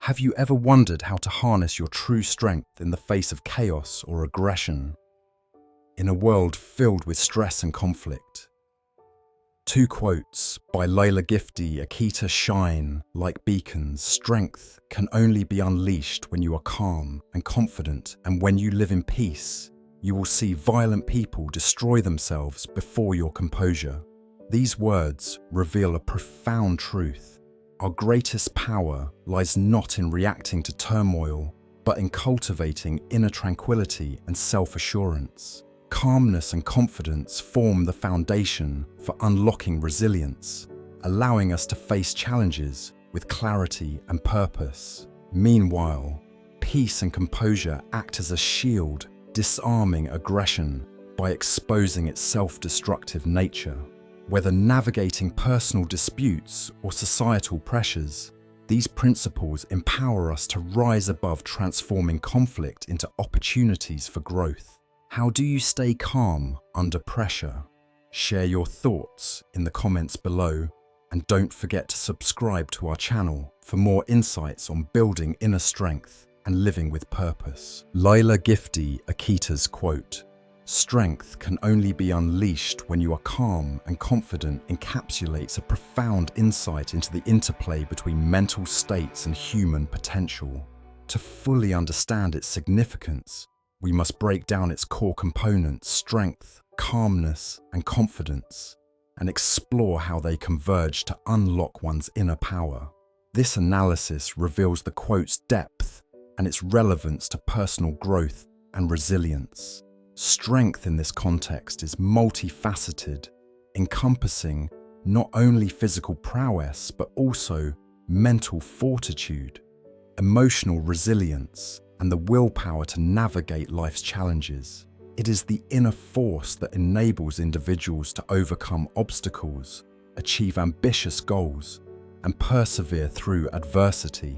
Have you ever wondered how to harness your true strength in the face of chaos or aggression? In a world filled with stress and conflict. Two quotes by Layla Gifty, Akita shine like beacons. Strength can only be unleashed when you are calm and confident, and when you live in peace, you will see violent people destroy themselves before your composure. These words reveal a profound truth. Our greatest power lies not in reacting to turmoil, but in cultivating inner tranquility and self-assurance. Calmness and confidence form the foundation for unlocking resilience, allowing us to face challenges with clarity and purpose. Meanwhile, peace and composure act as a shield, disarming aggression by exposing its self-destructive nature. Whether navigating personal disputes or societal pressures, these principles empower us to rise above, transforming conflict into opportunities for growth. How do you stay calm under pressure? Share your thoughts in the comments below, and don't forget to subscribe to our channel for more insights on building inner strength and living with purpose. Layla Gifty, Akita's quote, "Strength can only be unleashed when you are calm and confident," encapsulates a profound insight into the interplay between mental states and human potential. To fully understand its significance, we must break down its core components, strength, calmness, and confidence, and explore how they converge to unlock one's inner power. This analysis reveals the quote's depth and its relevance to personal growth and resilience. Strength in this context is multifaceted, encompassing not only physical prowess, but also mental fortitude, emotional resilience, and the willpower to navigate life's challenges. It is the inner force that enables individuals to overcome obstacles, achieve ambitious goals, and persevere through adversity.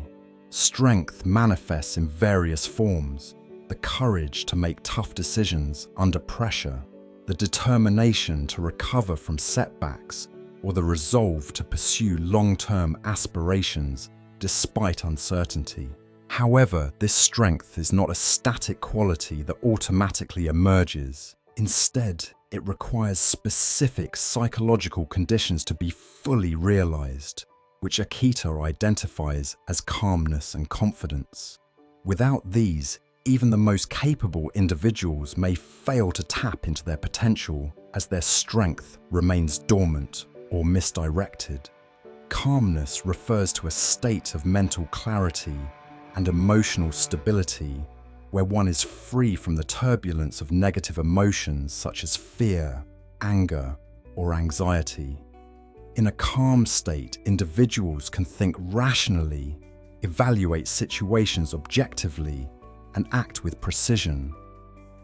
Strength manifests in various forms: the courage to make tough decisions under pressure, the determination to recover from setbacks, or the resolve to pursue long-term aspirations despite uncertainty. However, this strength is not a static quality that automatically emerges. Instead, it requires specific psychological conditions to be fully realized, which Akita identifies as calmness and confidence. Without these, even the most capable individuals may fail to tap into their potential as their strength remains dormant or misdirected. Calmness refers to a state of mental clarity and emotional stability where one is free from the turbulence of negative emotions such as fear, anger, or anxiety. In a calm state, individuals can think rationally, evaluate situations objectively, and act with precision.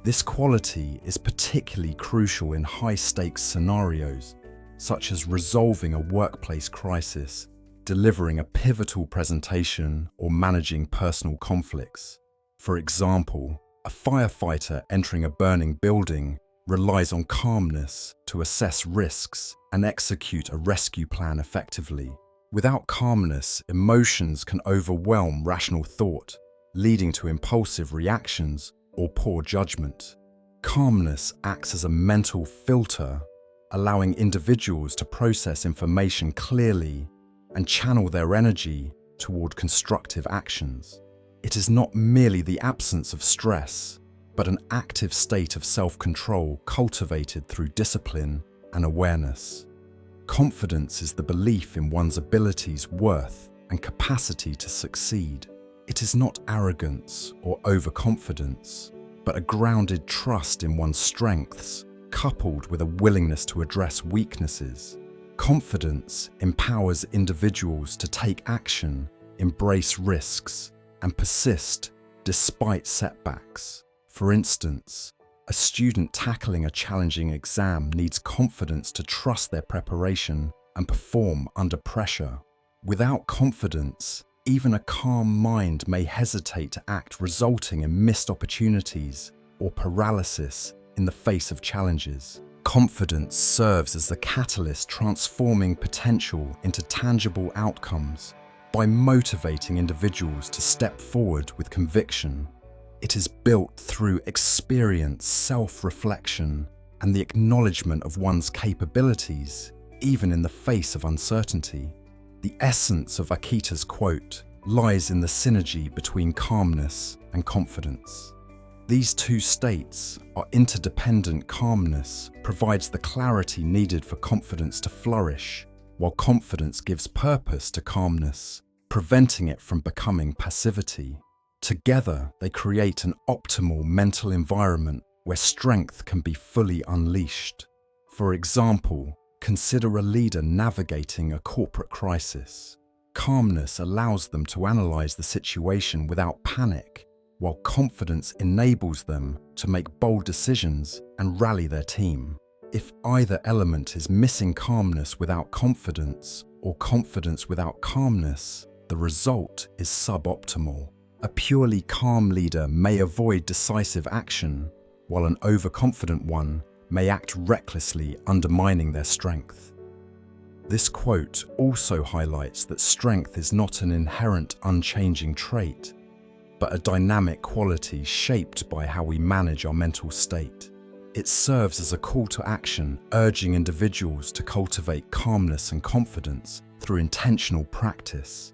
This quality is particularly crucial in high-stakes scenarios, such as resolving a workplace crisis, delivering a pivotal presentation, or managing personal conflicts. For example, a firefighter entering a burning building relies on calmness to assess risks and execute a rescue plan effectively. Without calmness, emotions can overwhelm rational thought, leading to impulsive reactions or poor judgment. Calmness acts as a mental filter, allowing individuals to process information clearly and channel their energy toward constructive actions. It is not merely the absence of stress, but an active state of self-control cultivated through discipline and awareness. Confidence is the belief in one's abilities, worth, and capacity to succeed. It is not arrogance or overconfidence, but a grounded trust in one's strengths, coupled with a willingness to address weaknesses. Confidence empowers individuals to take action, embrace risks, and persist despite setbacks. For instance, a student tackling a challenging exam needs confidence to trust their preparation and perform under pressure. Without confidence, even a calm mind may hesitate to act, resulting in missed opportunities or paralysis in the face of challenges. Confidence serves as the catalyst, transforming potential into tangible outcomes, by motivating individuals to step forward with conviction. It is built through experience, self-reflection, and the acknowledgement of one's capabilities, even in the face of uncertainty. The essence of Akita's quote lies in the synergy between calmness and confidence. These two states are interdependent. Calmness provides the clarity needed for confidence to flourish, while confidence gives purpose to calmness, preventing it from becoming passivity. Together, they create an optimal mental environment where strength can be fully unleashed. For example, consider a leader navigating a corporate crisis. Calmness allows them to analyze the situation without panic, while confidence enables them to make bold decisions and rally their team. If either element is missing, calmness without confidence or confidence without calmness, the result is suboptimal. A purely calm leader may avoid decisive action, while an overconfident one may act recklessly, undermining their strength. This quote also highlights that strength is not an inherent, unchanging trait, but a dynamic quality shaped by how we manage our mental state. It serves as a call to action, urging individuals to cultivate calmness and confidence through intentional practice.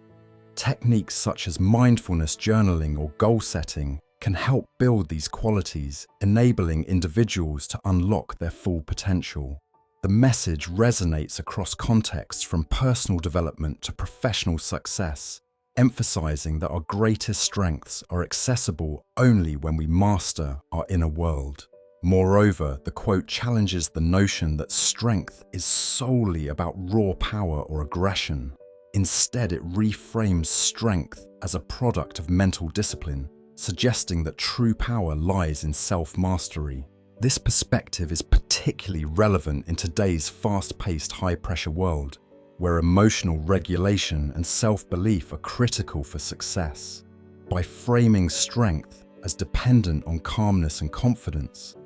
Techniques such as mindfulness journaling or goal setting can help build these qualities, enabling individuals to unlock their full potential. The message resonates across contexts, from personal development to professional success, emphasizing that our greatest strengths are accessible only when we master our inner world. Moreover, the quote challenges the notion that strength is solely about raw power or aggression. Instead, it reframes strength as a product of mental discipline, suggesting that true power lies in self-mastery. This perspective is particularly relevant in today's fast-paced, high-pressure world, where emotional regulation and self-belief are critical for success. By framing strength as dependent on calmness and confidence,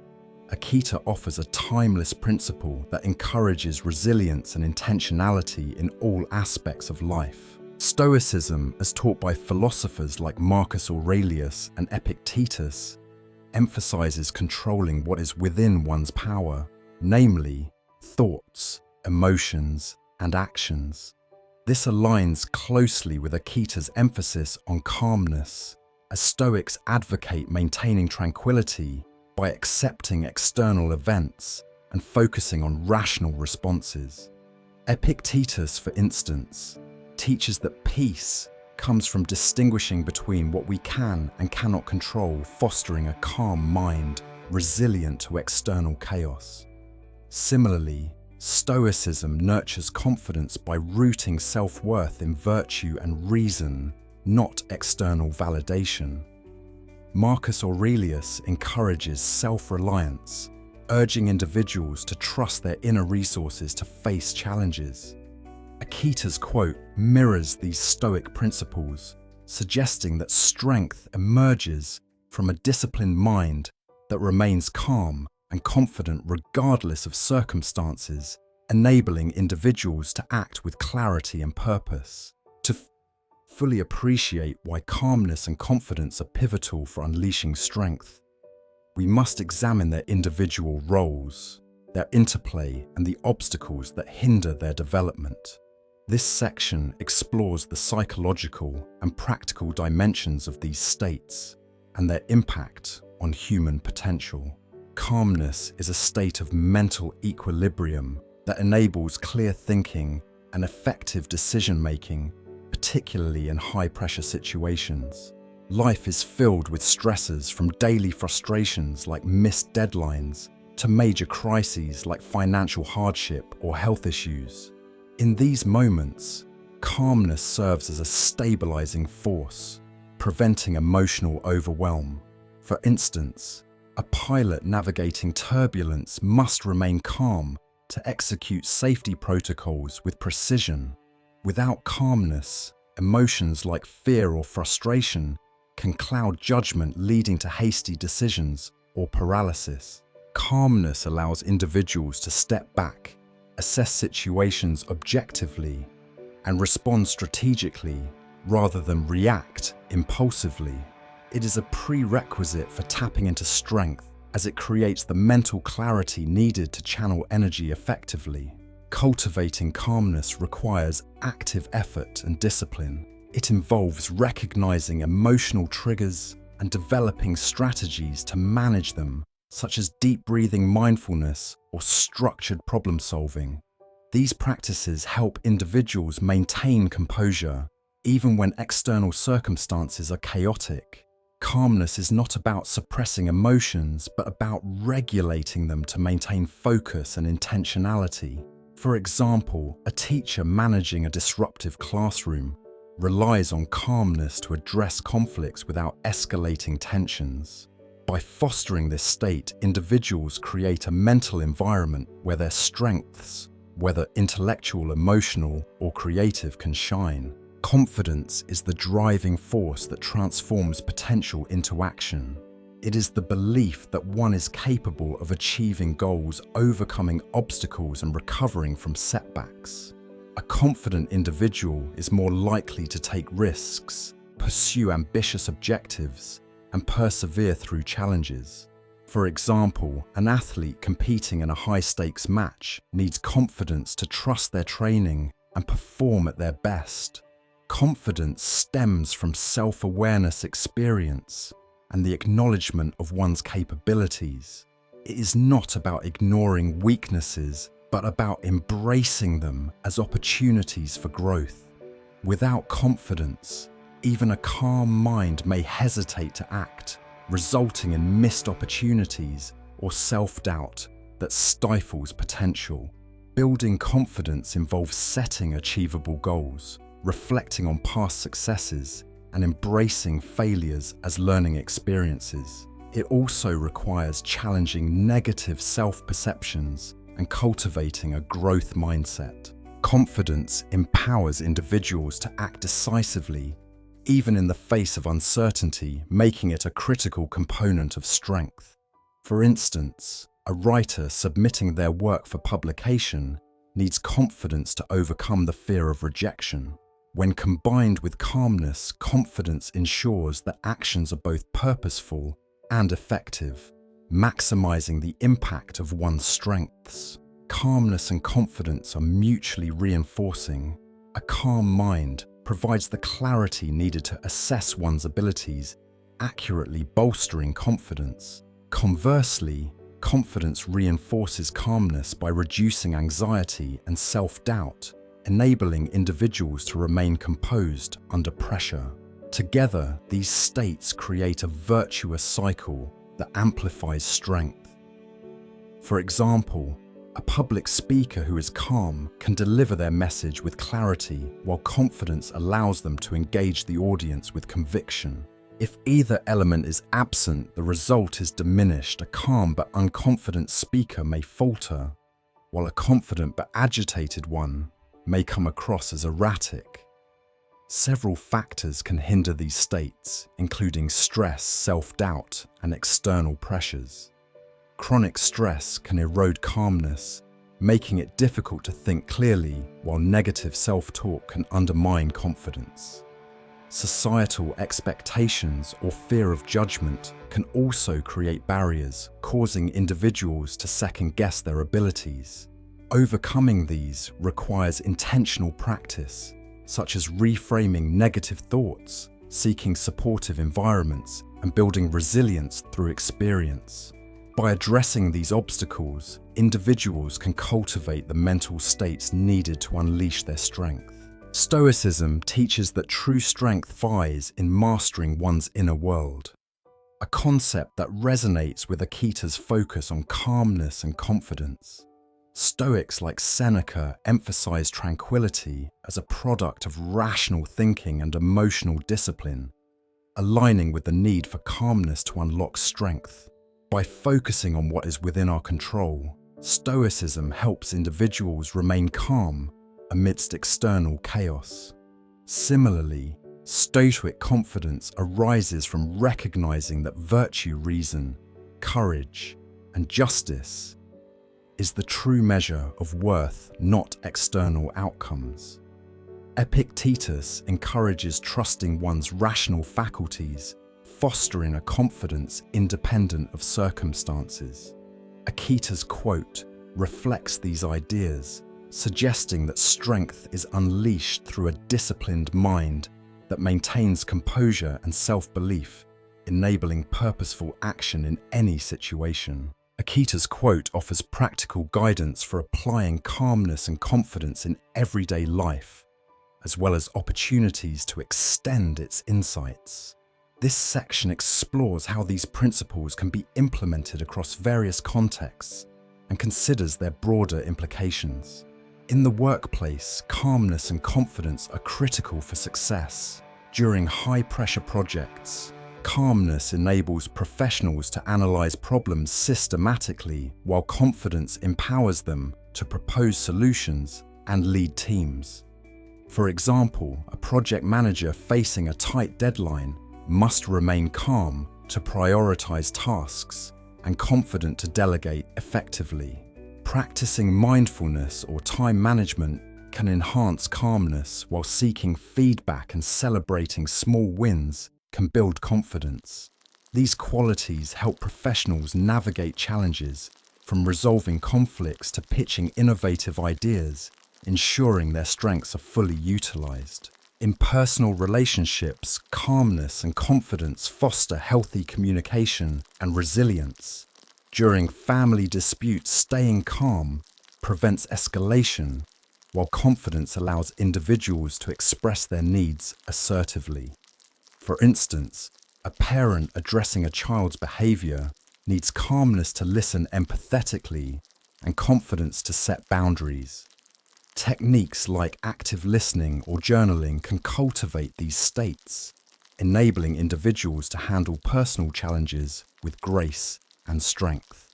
Akita offers a timeless principle that encourages resilience and intentionality in all aspects of life. Stoicism, as taught by philosophers like Marcus Aurelius and Epictetus, emphasizes controlling what is within one's power, namely thoughts, emotions, and actions. This aligns closely with Akita's emphasis on calmness, as Stoics advocate maintaining tranquility by accepting external events and focusing on rational responses. Epictetus, for instance, teaches that peace comes from distinguishing between what we can and cannot control, fostering a calm mind, resilient to external chaos. Similarly, Stoicism nurtures confidence by rooting self-worth in virtue and reason, not external validation. Marcus Aurelius encourages self-reliance, urging individuals to trust their inner resources to face challenges. Akita's quote mirrors these Stoic principles, suggesting that strength emerges from a disciplined mind that remains calm and confident regardless of circumstances, enabling individuals to act with clarity and purpose. To fully appreciate why calmness and confidence are pivotal for unleashing strength, we must examine their individual roles, their interplay, and the obstacles that hinder their development. This section explores the psychological and practical dimensions of these states and their impact on human potential. Calmness is a state of mental equilibrium that enables clear thinking and effective decision-making, particularly in high-pressure situations. Life is filled with stresses, from daily frustrations like missed deadlines to major crises like financial hardship or health issues. In these moments, calmness serves as a stabilizing force, preventing emotional overwhelm. For instance, a pilot navigating turbulence must remain calm to execute safety protocols with precision. Without calmness, emotions like fear or frustration can cloud judgment, leading to hasty decisions or paralysis. Calmness allows individuals to step back, assess situations objectively, and respond strategically, rather than react impulsively. It is a prerequisite for tapping into strength, as it creates the mental clarity needed to channel energy effectively. Cultivating calmness requires active effort and discipline. It involves recognizing emotional triggers and developing strategies to manage them, such as deep breathing mindfulness or structured problem solving. These practices help individuals maintain composure, even when external circumstances are chaotic. Calmness is not about suppressing emotions, but about regulating them to maintain focus and intentionality. For example, a teacher managing a disruptive classroom relies on calmness to address conflicts without escalating tensions. By fostering this state, individuals create a mental environment where their strengths, whether intellectual, emotional, or creative, can shine. Confidence is the driving force that transforms potential into action. It is the belief that one is capable of achieving goals, overcoming obstacles, and recovering from setbacks. A confident individual is more likely to take risks, pursue ambitious objectives, and persevere through challenges. For example, an athlete competing in a high-stakes match needs confidence to trust their training and perform at their best. Confidence stems from self-awareness, experience, and the acknowledgement of one's capabilities. It is not about ignoring weaknesses, but about embracing them as opportunities for growth. Without confidence, even a calm mind may hesitate to act, resulting in missed opportunities or self-doubt that stifles potential. Building confidence involves setting achievable goals, reflecting on past successes, and embracing failures as learning experiences. It also requires challenging negative self-perceptions and cultivating a growth mindset. Confidence empowers individuals to act decisively, even in the face of uncertainty, making it a critical component of strength. For instance, a writer submitting their work for publication needs confidence to overcome the fear of rejection. When combined with calmness, confidence ensures that actions are both purposeful and effective, maximizing the impact of one's strengths. Calmness and confidence are mutually reinforcing. A calm mind provides the clarity needed to assess one's abilities, accurately bolstering confidence. Conversely, confidence reinforces calmness by reducing anxiety and self-doubt, enabling individuals to remain composed under pressure. Together, these states create a virtuous cycle that amplifies strength. For example, a public speaker who is calm can deliver their message with clarity, while confidence allows them to engage the audience with conviction. If either element is absent, the result is diminished. A calm but unconfident speaker may falter, while a confident but agitated one may come across as erratic. Several factors can hinder these states, including stress, self-doubt, and external pressures. Chronic stress can erode calmness, making it difficult to think clearly, while negative self-talk can undermine confidence. Societal expectations or fear of judgment can also create barriers, causing individuals to second-guess their abilities. Overcoming these requires intentional practice, such as reframing negative thoughts, seeking supportive environments, and building resilience through experience. By addressing these obstacles, individuals can cultivate the mental states needed to unleash their strength. Stoicism teaches that true strength lies in mastering one's inner world, a concept that resonates with Akita's focus on calmness and confidence. Stoics like Seneca emphasize tranquility as a product of rational thinking and emotional discipline, aligning with the need for calmness to unlock strength. By focusing on what is within our control, Stoicism helps individuals remain calm amidst external chaos. Similarly, Stoic confidence arises from recognizing that virtue, reason, courage, and justice is the true measure of worth, not external outcomes. Epictetus encourages trusting one's rational faculties, fostering a confidence independent of circumstances. Akita's quote reflects these ideas, suggesting that strength is unleashed through a disciplined mind that maintains composure and self-belief, enabling purposeful action in any situation. Akita's quote offers practical guidance for applying calmness and confidence in everyday life, as well as opportunities to extend its insights. This section explores how these principles can be implemented across various contexts and considers their broader implications. In the workplace, calmness and confidence are critical for success. During high-pressure projects, calmness enables professionals to analyze problems systematically, while confidence empowers them to propose solutions and lead teams. For example, a project manager facing a tight deadline must remain calm to prioritize tasks and confident to delegate effectively. Practicing mindfulness or time management can enhance calmness, while seeking feedback and celebrating small wins can build confidence. These qualities help professionals navigate challenges, from resolving conflicts to pitching innovative ideas, ensuring their strengths are fully utilized. In personal relationships, calmness and confidence foster healthy communication and resilience. During family disputes, staying calm prevents escalation, while confidence allows individuals to express their needs assertively. For instance, a parent addressing a child's behavior needs calmness to listen empathetically and confidence to set boundaries. Techniques like active listening or journaling can cultivate these states, enabling individuals to handle personal challenges with grace and strength.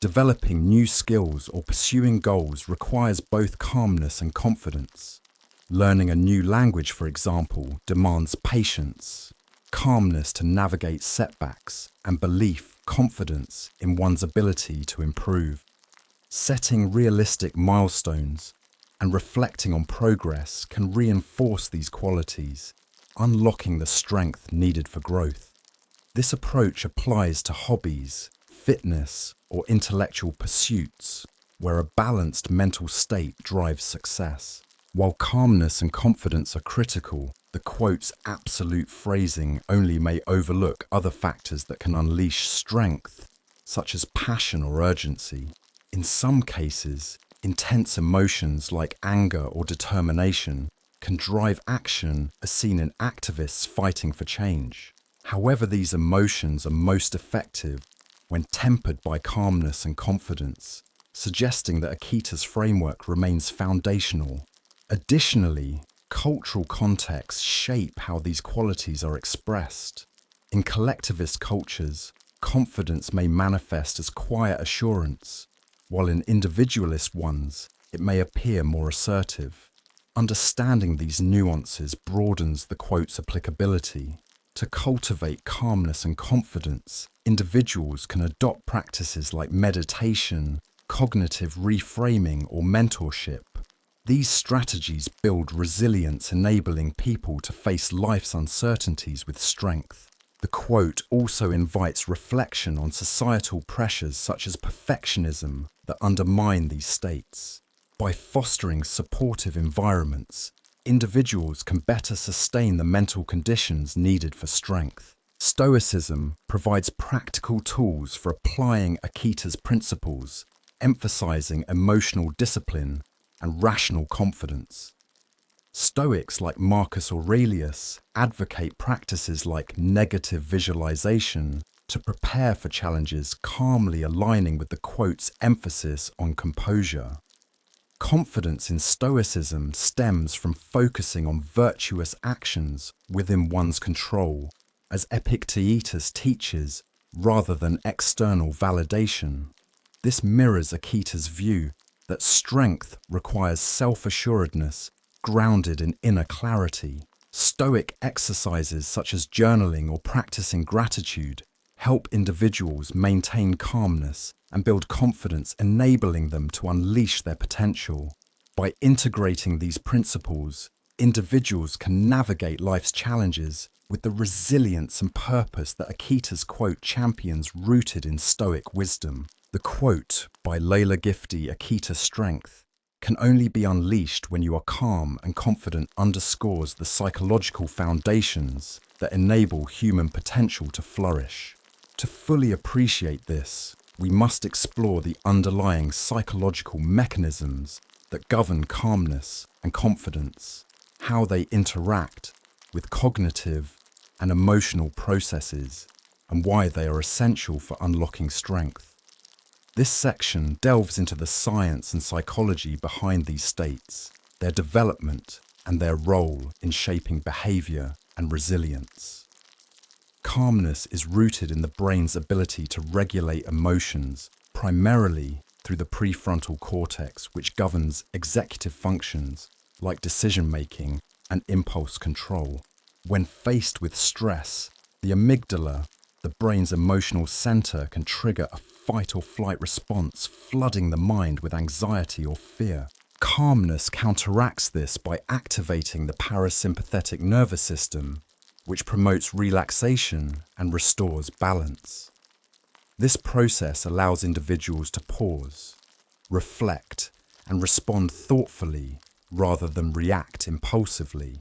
Developing new skills or pursuing goals requires both calmness and confidence. Learning a new language, for example, demands patience, calmness to navigate setbacks, and confidence in one's ability to improve. Setting realistic milestones and reflecting on progress can reinforce these qualities, unlocking the strength needed for growth. This approach applies to hobbies, fitness, or intellectual pursuits, where a balanced mental state drives success. While calmness and confidence are critical, the quote's absolute phrasing only may overlook other factors that can unleash strength, such as passion or urgency. In some cases, intense emotions like anger or determination can drive action, as seen in activists fighting for change. However, these emotions are most effective when tempered by calmness and confidence, suggesting that Akita's framework remains foundational. Additionally, cultural contexts shape how these qualities are expressed. In collectivist cultures, confidence may manifest as quiet assurance, while in individualist ones, it may appear more assertive. Understanding these nuances broadens the quote's applicability. To cultivate calmness and confidence, individuals can adopt practices like meditation, cognitive reframing, or mentorship. These strategies build resilience, enabling people to face life's uncertainties with strength. The quote also invites reflection on societal pressures such as perfectionism that undermine these states. By fostering supportive environments, individuals can better sustain the mental conditions needed for strength. Stoicism provides practical tools for applying Akita's principles, emphasizing emotional discipline and rational confidence. Stoics like Marcus Aurelius advocate practices like negative visualization to prepare for challenges, calmly aligning with the quote's emphasis on composure. Confidence in Stoicism stems from focusing on virtuous actions within one's control, as Epictetus teaches, rather than external validation. This mirrors Akita's view that strength requires self-assuredness grounded in inner clarity. Stoic exercises such as journaling or practicing gratitude help individuals maintain calmness and build confidence, enabling them to unleash their potential. By integrating these principles, individuals can navigate life's challenges with the resilience and purpose that Akita's quote champions, rooted in Stoic wisdom. The quote by Layla Gifty, Akita Strength, can only be unleashed when you are calm and confident, underscores the psychological foundations that enable human potential to flourish. To fully appreciate this, we must explore the underlying psychological mechanisms that govern calmness and confidence, how they interact with cognitive and emotional processes, and why they are essential for unlocking strength. This section delves into the science and psychology behind these states, their development, and their role in shaping behavior and resilience. Calmness is rooted in the brain's ability to regulate emotions, primarily through the prefrontal cortex, which governs executive functions like decision-making and impulse control. When faced with stress, the amygdala, the brain's emotional center, can trigger a fight or flight response, flooding the mind with anxiety or fear. Calmness counteracts this by activating the parasympathetic nervous system, which promotes relaxation and restores balance. This process allows individuals to pause, reflect, and respond thoughtfully rather than react impulsively.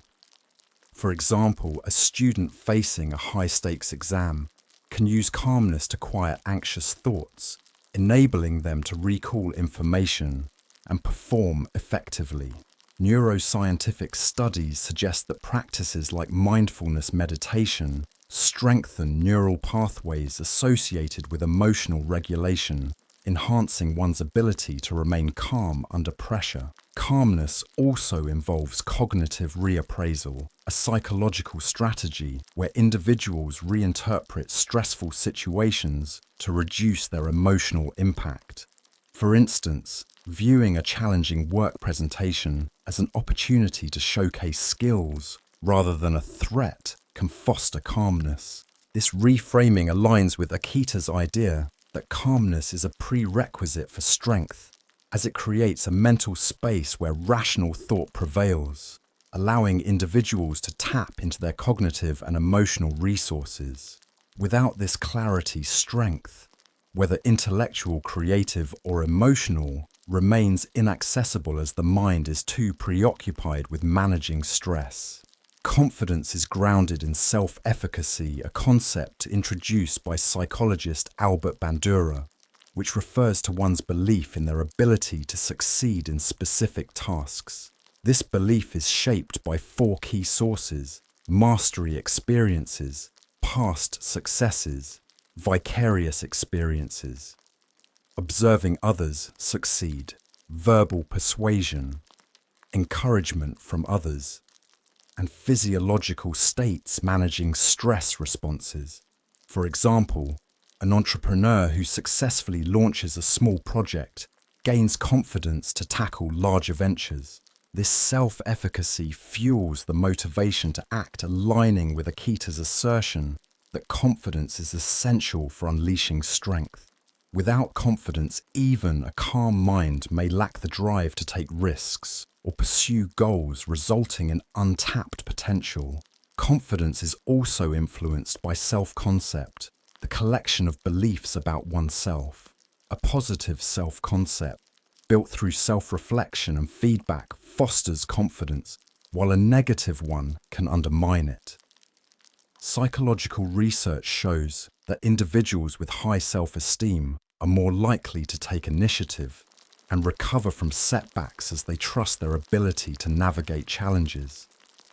For example, a student facing a high-stakes exam can use calmness to quiet anxious thoughts, enabling them to recall information and perform effectively. Neuroscientific studies suggest that practices like mindfulness meditation strengthen neural pathways associated with emotional regulation, enhancing one's ability to remain calm under pressure. Calmness also involves cognitive reappraisal, a psychological strategy where individuals reinterpret stressful situations to reduce their emotional impact. For instance, viewing a challenging work presentation as an opportunity to showcase skills rather than a threat can foster calmness. This reframing aligns with Akita's idea that calmness is a prerequisite for strength, as it creates a mental space where rational thought prevails, allowing individuals to tap into their cognitive and emotional resources. Without this clarity, strength, whether intellectual, creative, or emotional, remains inaccessible as the mind is too preoccupied with managing stress. Confidence is grounded in self-efficacy, a concept introduced by psychologist Albert Bandura, which refers to one's belief in their ability to succeed in specific tasks. This belief is shaped by 4 key sources: mastery experiences, past successes, vicarious experiences, observing others succeed, verbal persuasion, encouragement from others, and physiological states managing stress responses. For example, an entrepreneur who successfully launches a small project gains confidence to tackle larger ventures. This self-efficacy fuels the motivation to act, aligning with Akita's assertion that confidence is essential for unleashing strength. Without confidence, even a calm mind may lack the drive to take risks or pursue goals, resulting in untapped potential. Confidence is also influenced by self-concept, the collection of beliefs about oneself. A positive self-concept, built through self-reflection and feedback, fosters confidence, while a negative one can undermine it. Psychological research shows that individuals with high self-esteem are more likely to take initiative and recover from setbacks as they trust their ability to navigate challenges.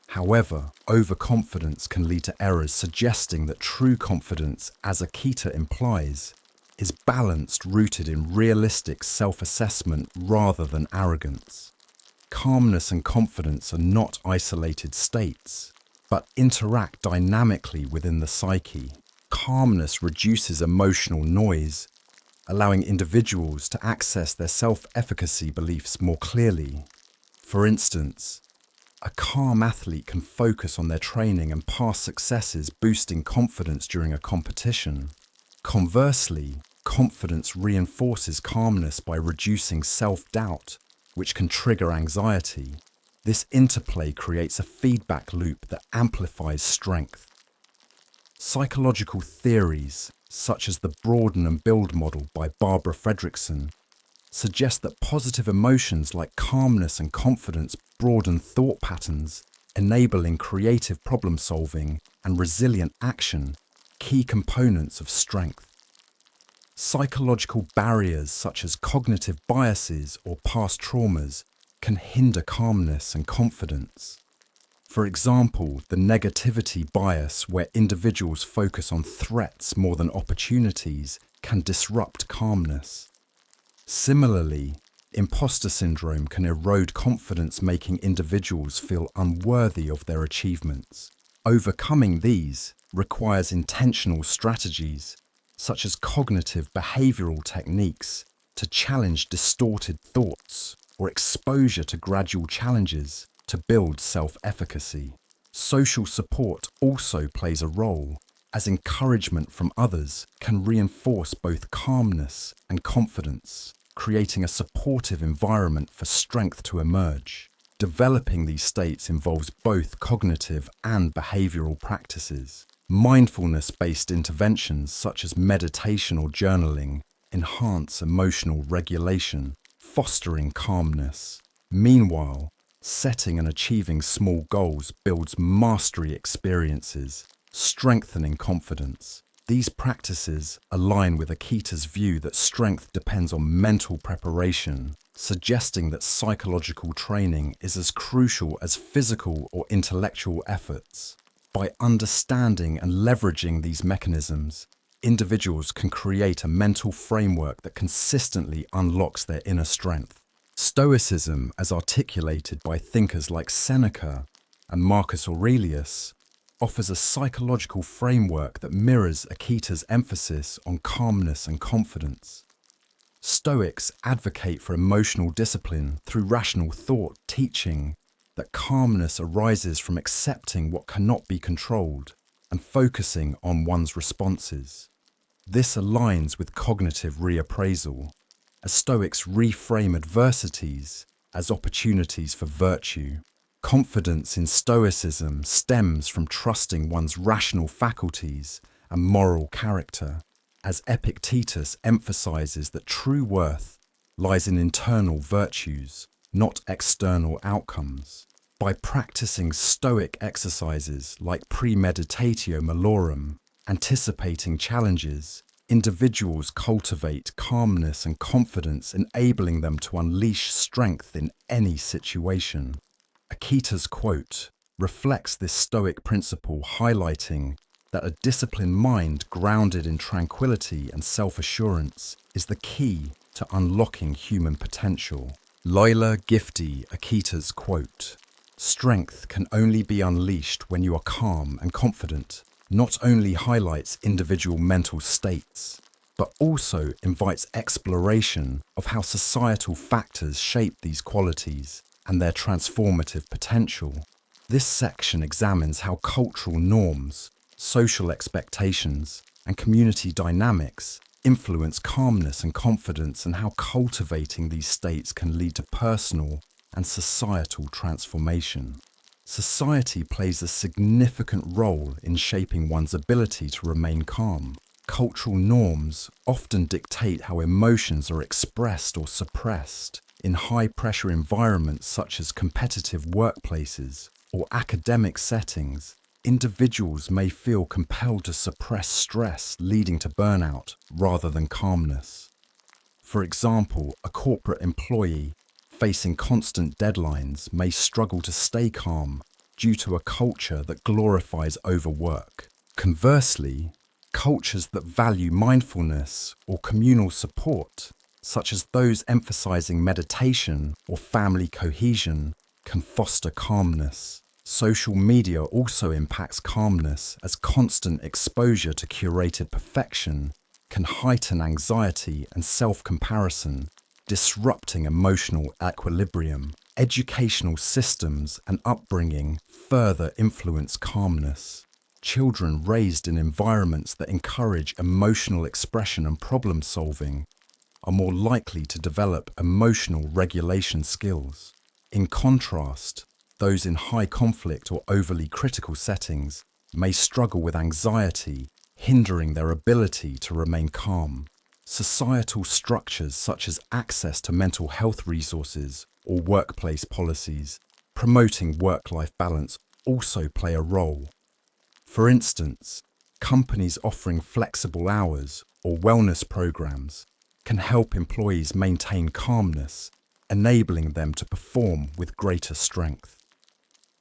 However, overconfidence can lead to errors, suggesting that true confidence, as Akita implies, is balanced, rooted in realistic self-assessment rather than arrogance. Calmness and confidence are not isolated states, but interact dynamically within the psyche. Calmness reduces emotional noise, allowing individuals to access their self-efficacy beliefs more clearly. For instance, a calm athlete can focus on their training and past successes, boosting confidence during a competition. Conversely, confidence reinforces calmness by reducing self-doubt, which can trigger anxiety. This interplay creates a feedback loop that amplifies strength. Psychological theories, such as the broaden and build model by Barbara Fredrickson, suggest that positive emotions like calmness and confidence broaden thought patterns, enabling creative problem solving and resilient action, key components of strength. Psychological barriers such as cognitive biases or past traumas can hinder calmness and confidence. For example, the negativity bias, where individuals focus on threats more than opportunities, can disrupt calmness. Similarly, imposter syndrome can erode confidence, making individuals feel unworthy of their achievements. Overcoming these requires intentional strategies, such as cognitive behavioral techniques, to challenge distorted thoughts, or exposure to gradual challenges to build self-efficacy. Social support also plays a role, as encouragement from others can reinforce both calmness and confidence, creating a supportive environment for strength to emerge. Developing these states involves both cognitive and behavioral practices. Mindfulness-based interventions such as meditation or journaling enhance emotional regulation, fostering calmness. Meanwhile, setting and achieving small goals builds mastery experiences, strengthening confidence. These practices align with Akita's view that strength depends on mental preparation, suggesting that psychological training is as crucial as physical or intellectual efforts. By understanding and leveraging these mechanisms, individuals can create a mental framework that consistently unlocks their inner strength. Stoicism, as articulated by thinkers like Seneca and Marcus Aurelius, offers a psychological framework that mirrors Akita's emphasis on calmness and confidence. Stoics advocate for emotional discipline through rational thought, teaching that calmness arises from accepting what cannot be controlled and focusing on one's responses. This aligns with cognitive reappraisal, as Stoics reframe adversities as opportunities for virtue. Confidence in Stoicism stems from trusting one's rational faculties and moral character, as Epictetus emphasizes that true worth lies in internal virtues, not external outcomes. By practicing Stoic exercises like premeditatio malorum, anticipating challenges, individuals cultivate calmness and confidence, enabling them to unleash strength in any situation. Akita's quote reflects this Stoic principle, highlighting that a disciplined mind grounded in tranquility and self-assurance is the key to unlocking human potential. Laila Gifty, Akita's quote, "Strength can only be unleashed when you are calm and confident," not only highlights individual mental states, but also invites exploration of how societal factors shape these qualities and their transformative potential. This section examines how cultural norms, social expectations, and community dynamics influence calmness and confidence, and how cultivating these states can lead to personal and societal transformation. Society plays a significant role in shaping one's ability to remain calm. Cultural norms often dictate how emotions are expressed or suppressed. In high-pressure environments such as competitive workplaces or academic settings, individuals may feel compelled to suppress stress, leading to burnout rather than calmness. For example, a corporate employee facing constant deadlines may struggle to stay calm due to a culture that glorifies overwork. Conversely, cultures that value mindfulness or communal support, such as those emphasizing meditation or family cohesion, can foster calmness. Social media also impacts calmness, as constant exposure to curated perfection can heighten anxiety and self-comparison, disrupting emotional equilibrium. Educational systems and upbringing further influence calmness. Children raised in environments that encourage emotional expression and problem solving are more likely to develop emotional regulation skills. In contrast, those in high conflict or overly critical settings may struggle with anxiety, hindering their ability to remain calm. Societal structures such as access to mental health resources or workplace policies promoting work-life balance also play a role. For instance, companies offering flexible hours or wellness programs can help employees maintain calmness, enabling them to perform with greater strength.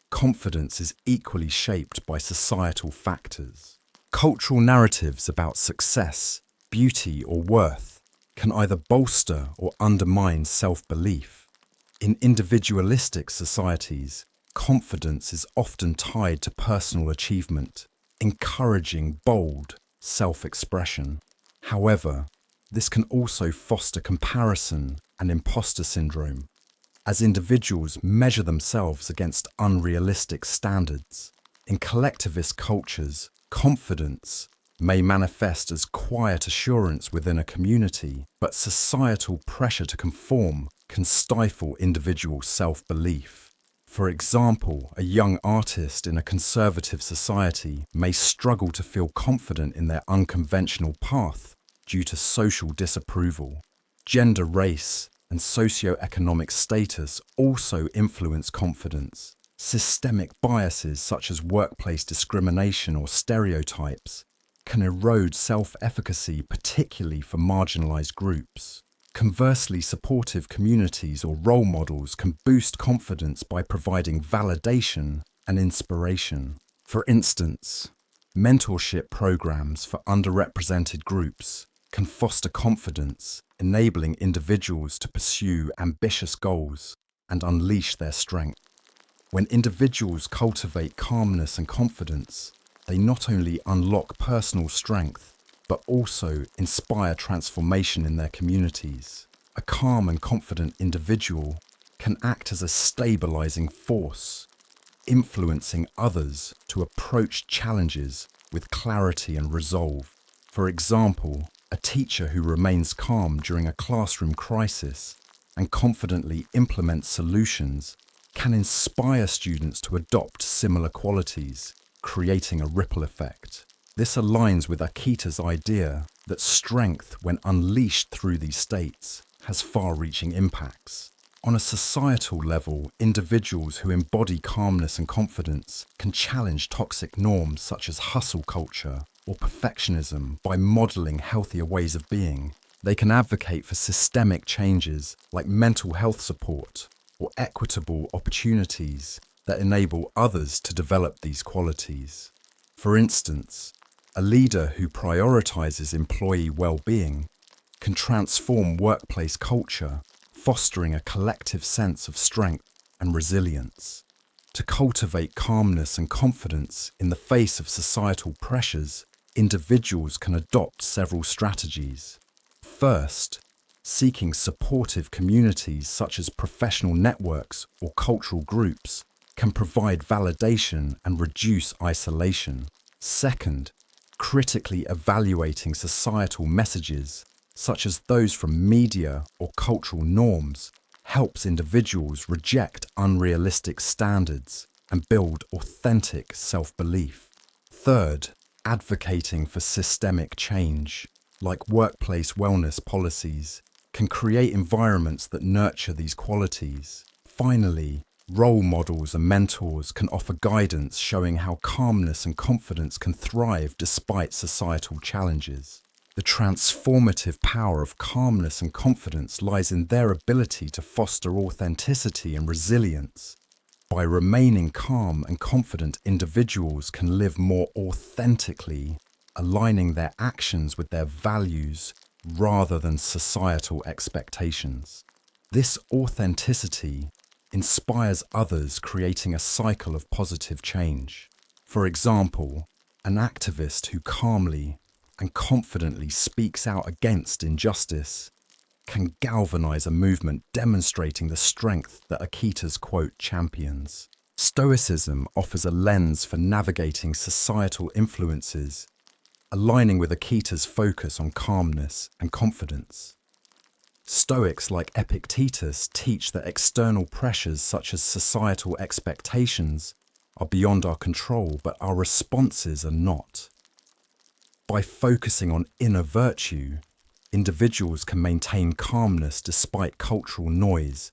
Confidence is equally shaped by societal factors. Cultural narratives about success, beauty, or worth can either bolster or undermine self-belief. In individualistic societies, confidence is often tied to personal achievement, encouraging bold self-expression. However, this can also foster comparison and imposter syndrome, as individuals measure themselves against unrealistic standards. In collectivist cultures, confidence may manifest as quiet assurance within a community, but societal pressure to conform can stifle individual self-belief. For example, a young artist in a conservative society may struggle to feel confident in their unconventional path due to social disapproval. Gender, race, and socioeconomic status also influence confidence. Systemic biases such as workplace discrimination or stereotypes can erode self-efficacy, particularly for marginalized groups. Conversely, supportive communities or role models can boost confidence by providing validation and inspiration. For instance, mentorship programs for underrepresented groups can foster confidence, enabling individuals to pursue ambitious goals and unleash their strength. When individuals cultivate calmness and confidence, they not only unlock personal strength, but also inspire transformation in their communities. A calm and confident individual can act as a stabilizing force, influencing others to approach challenges with clarity and resolve. For example, a teacher who remains calm during a classroom crisis and confidently implements solutions can inspire students to adopt similar qualities, creating a ripple effect. This aligns with Akita's idea that strength, when unleashed through these states, has far-reaching impacts. On a societal level, individuals who embody calmness and confidence can challenge toxic norms such as hustle culture or perfectionism by modeling healthier ways of being. They can advocate for systemic changes like mental health support or equitable opportunities that enable others to develop these qualities. For instance, a leader who prioritizes employee well-being can transform workplace culture, fostering a collective sense of strength and resilience. To cultivate calmness and confidence in the face of societal pressures, individuals can adopt several strategies. First, seeking supportive communities such as professional networks or cultural groups can provide validation and reduce isolation. Second, critically evaluating societal messages, such as those from media or cultural norms, helps individuals reject unrealistic standards and build authentic self-belief. Third, advocating for systemic change, like workplace wellness policies, can create environments that nurture these qualities. Finally, role models and mentors can offer guidance showing how calmness and confidence can thrive despite societal challenges. The transformative power of calmness and confidence lies in their ability to foster authenticity and resilience. By remaining calm and confident, individuals can live more authentically, aligning their actions with their values rather than societal expectations. This authenticity inspires others, creating a cycle of positive change. For example, an activist who calmly and confidently speaks out against injustice can galvanize a movement, demonstrating the strength that Akita's quote champions. Stoicism offers a lens for navigating societal influences, aligning with Akita's focus on calmness and confidence. Stoics like Epictetus teach that external pressures such as societal expectations are beyond our control, but our responses are not. By focusing on inner virtue, individuals can maintain calmness despite cultural noise,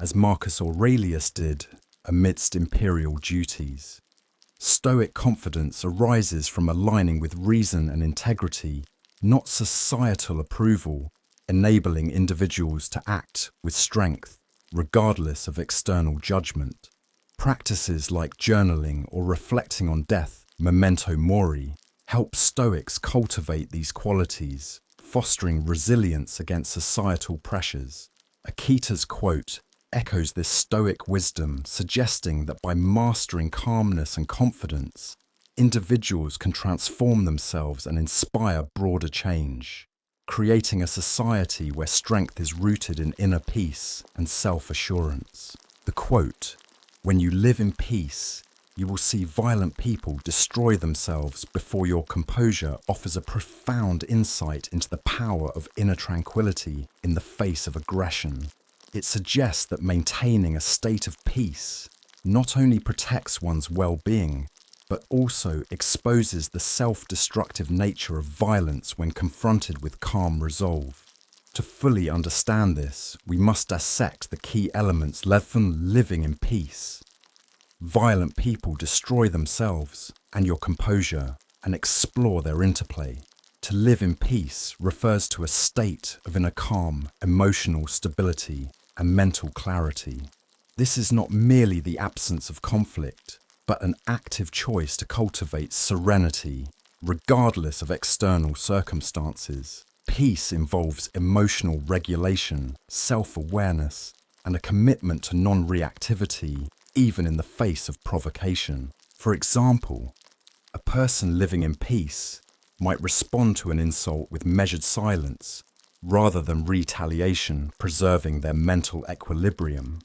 as Marcus Aurelius did amidst imperial duties. Stoic confidence arises from aligning with reason and integrity, not societal approval, enabling individuals to act with strength, regardless of external judgment. Practices like journaling or reflecting on death, memento mori, help Stoics cultivate these qualities, fostering resilience against societal pressures. Akita's quote echoes this Stoic wisdom, suggesting that by mastering calmness and confidence, individuals can transform themselves and inspire broader change, creating a society where strength is rooted in inner peace and self-assurance. The quote, "When you live in peace, you will see violent people destroy themselves before your composure," offers a profound insight into the power of inner tranquility in the face of aggression. It suggests that maintaining a state of peace not only protects one's well-being, but also exposes the self-destructive nature of violence when confronted with calm resolve. To fully understand this, we must dissect the key elements led from living in peace. Violent people destroy themselves and your composure and explore their interplay. To live in peace refers to a state of inner calm, emotional stability, and mental clarity. This is not merely the absence of conflict, but an active choice to cultivate serenity, regardless of external circumstances. Peace involves emotional regulation, self-awareness, and a commitment to non-reactivity, even in the face of provocation. For example, a person living in peace might respond to an insult with measured silence, rather than retaliation, preserving their mental equilibrium.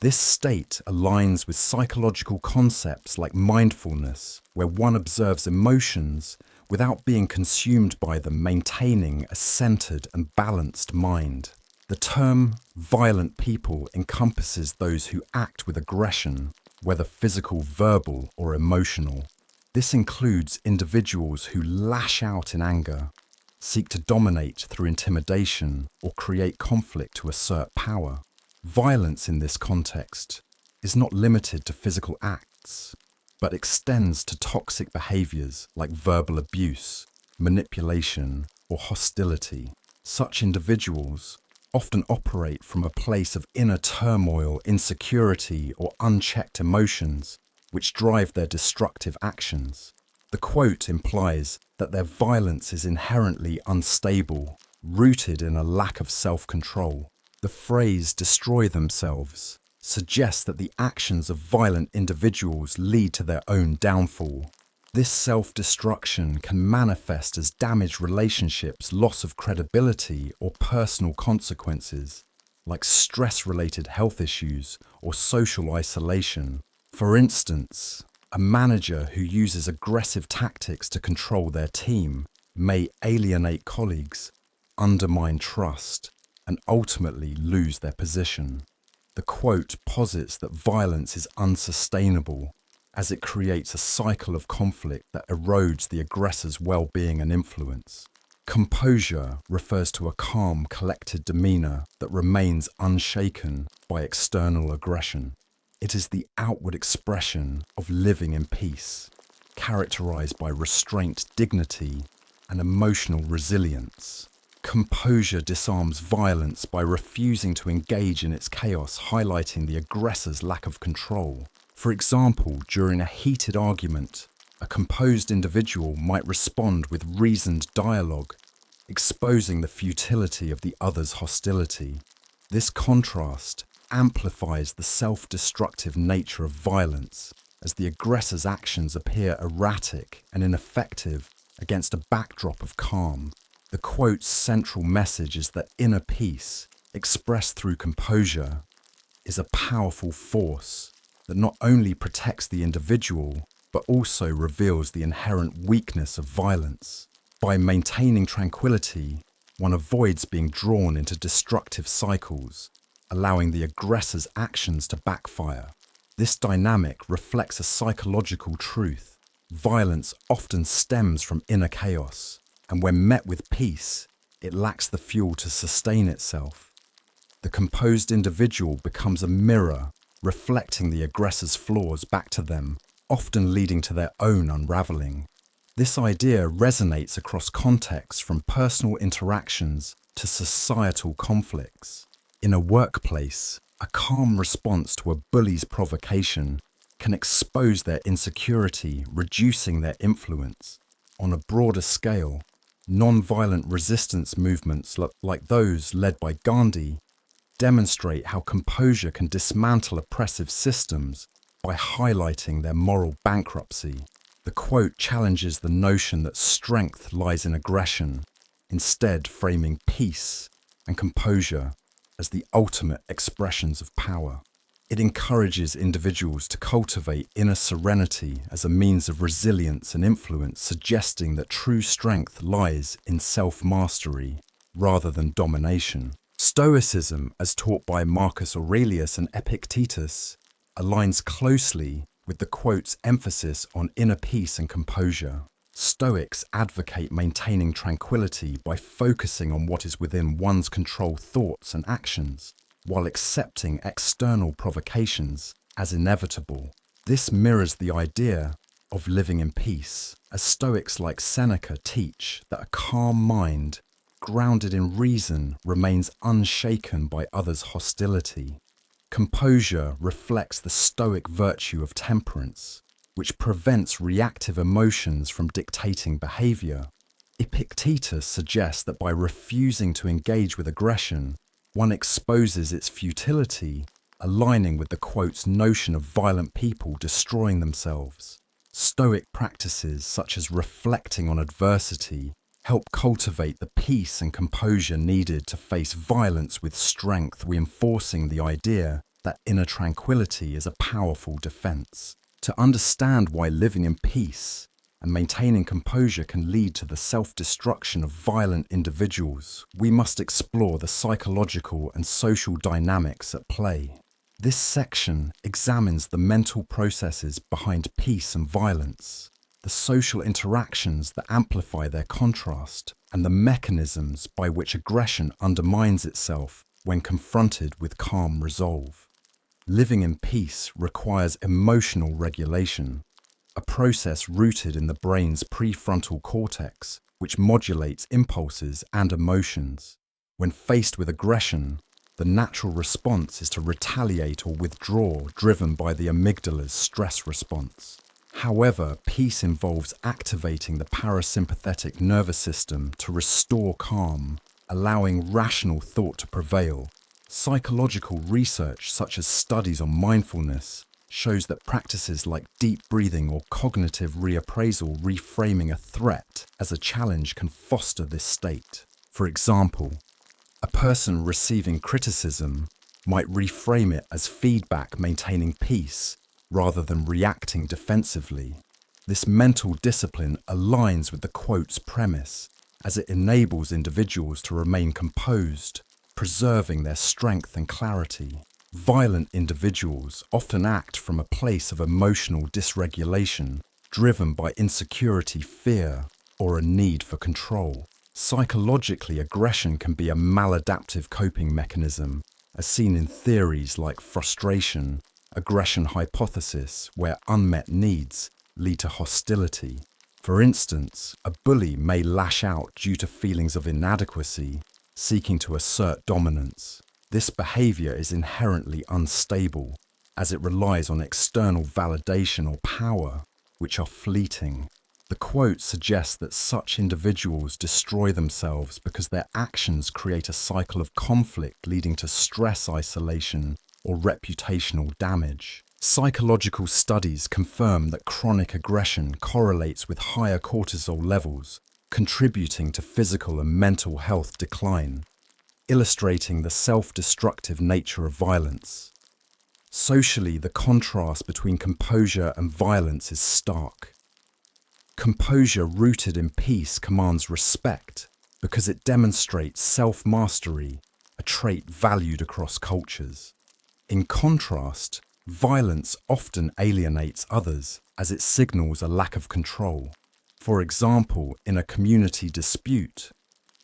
This state aligns with psychological concepts like mindfulness, where one observes emotions without being consumed by them, maintaining a centered and balanced mind. The term violent people encompasses those who act with aggression, whether physical, verbal, or emotional. This includes individuals who lash out in anger, seek to dominate through intimidation, or create conflict to assert power. Violence in this context is not limited to physical acts, but extends to toxic behaviors like verbal abuse, manipulation, or hostility. Such individuals often operate from a place of inner turmoil, insecurity, or unchecked emotions, which drive their destructive actions. The quote implies that their violence is inherently unstable, rooted in a lack of self-control. The phrase "destroy themselves" suggests that the actions of violent individuals lead to their own downfall. This self-destruction can manifest as damaged relationships, loss of credibility, or personal consequences, like stress-related health issues or social isolation. For instance, a manager who uses aggressive tactics to control their team may alienate colleagues, undermine trust, and ultimately lose their position. The quote posits that violence is unsustainable, as it creates a cycle of conflict that erodes the aggressor's well-being and influence. Composure refers to a calm, collected demeanor that remains unshaken by external aggression. It is the outward expression of living in peace, characterized by restraint, dignity, and emotional resilience. Composure disarms violence by refusing to engage in its chaos, highlighting the aggressor's lack of control. For example, during a heated argument, a composed individual might respond with reasoned dialogue, exposing the futility of the other's hostility. This contrast amplifies the self-destructive nature of violence, as the aggressor's actions appear erratic and ineffective against a backdrop of calm. The quote's central message is that inner peace, expressed through composure, is a powerful force that not only protects the individual, but also reveals the inherent weakness of violence. By maintaining tranquility, one avoids being drawn into destructive cycles, allowing the aggressor's actions to backfire. This dynamic reflects a psychological truth. Violence often stems from inner chaos, and when met with peace, it lacks the fuel to sustain itself. The composed individual becomes a mirror, reflecting the aggressor's flaws back to them, often leading to their own unraveling. This idea resonates across contexts from personal interactions to societal conflicts. In a workplace, a calm response to a bully's provocation can expose their insecurity, reducing their influence. On a broader scale, non-violent resistance movements like those led by Gandhi demonstrate how composure can dismantle oppressive systems by highlighting their moral bankruptcy. The quote challenges the notion that strength lies in aggression, instead framing peace and composure as the ultimate expressions of power. It encourages individuals to cultivate inner serenity as a means of resilience and influence, suggesting that true strength lies in self-mastery rather than domination. Stoicism, as taught by Marcus Aurelius and Epictetus, aligns closely with the quote's emphasis on inner peace and composure. Stoics advocate maintaining tranquility by focusing on what is within one's control thoughts and actions, while accepting external provocations as inevitable. This mirrors the idea of living in peace, as Stoics like Seneca teach that a calm mind, grounded in reason, remains unshaken by others' hostility. Composure reflects the Stoic virtue of temperance, which prevents reactive emotions from dictating behavior. Epictetus suggests that by refusing to engage with aggression, one exposes its futility, aligning with the quote's notion of violent people destroying themselves. Stoic practices such as reflecting on adversity help cultivate the peace and composure needed to face violence with strength, reinforcing the idea that inner tranquility is a powerful defense. To understand why living in peace and maintaining composure can lead to the self-destruction of violent individuals, we must explore the psychological and social dynamics at play. This section examines the mental processes behind peace and violence, the social interactions that amplify their contrast, and the mechanisms by which aggression undermines itself when confronted with calm resolve. Living in peace requires emotional regulation, a process rooted in the brain's prefrontal cortex, which modulates impulses and emotions. When faced with aggression, the natural response is to retaliate or withdraw, driven by the amygdala's stress response. However, peace involves activating the parasympathetic nervous system to restore calm, allowing rational thought to prevail. Psychological research, such as studies on mindfulness, shows that practices like deep breathing or cognitive reappraisal, reframing a threat as a challenge, can foster this state. For example, a person receiving criticism might reframe it as feedback, maintaining peace, rather than reacting defensively. This mental discipline aligns with the quote's premise, as it enables individuals to remain composed, preserving their strength and clarity. Violent individuals often act from a place of emotional dysregulation, driven by insecurity, fear, or a need for control. Psychologically, aggression can be a maladaptive coping mechanism, as seen in theories like frustration, aggression hypothesis, where unmet needs lead to hostility. For instance, a bully may lash out due to feelings of inadequacy, seeking to assert dominance. This behavior is inherently unstable, as it relies on external validation or power, which are fleeting. The quote suggests that such individuals destroy themselves because their actions create a cycle of conflict, leading to stress, isolation, or reputational damage. Psychological studies confirm that chronic aggression correlates with higher cortisol levels, contributing to physical and mental health decline, illustrating the self-destructive nature of violence. Socially, the contrast between composure and violence is stark. Composure rooted in peace commands respect, because it demonstrates self-mastery, a trait valued across cultures. In contrast, violence often alienates others as it signals a lack of control. For example, in a community dispute,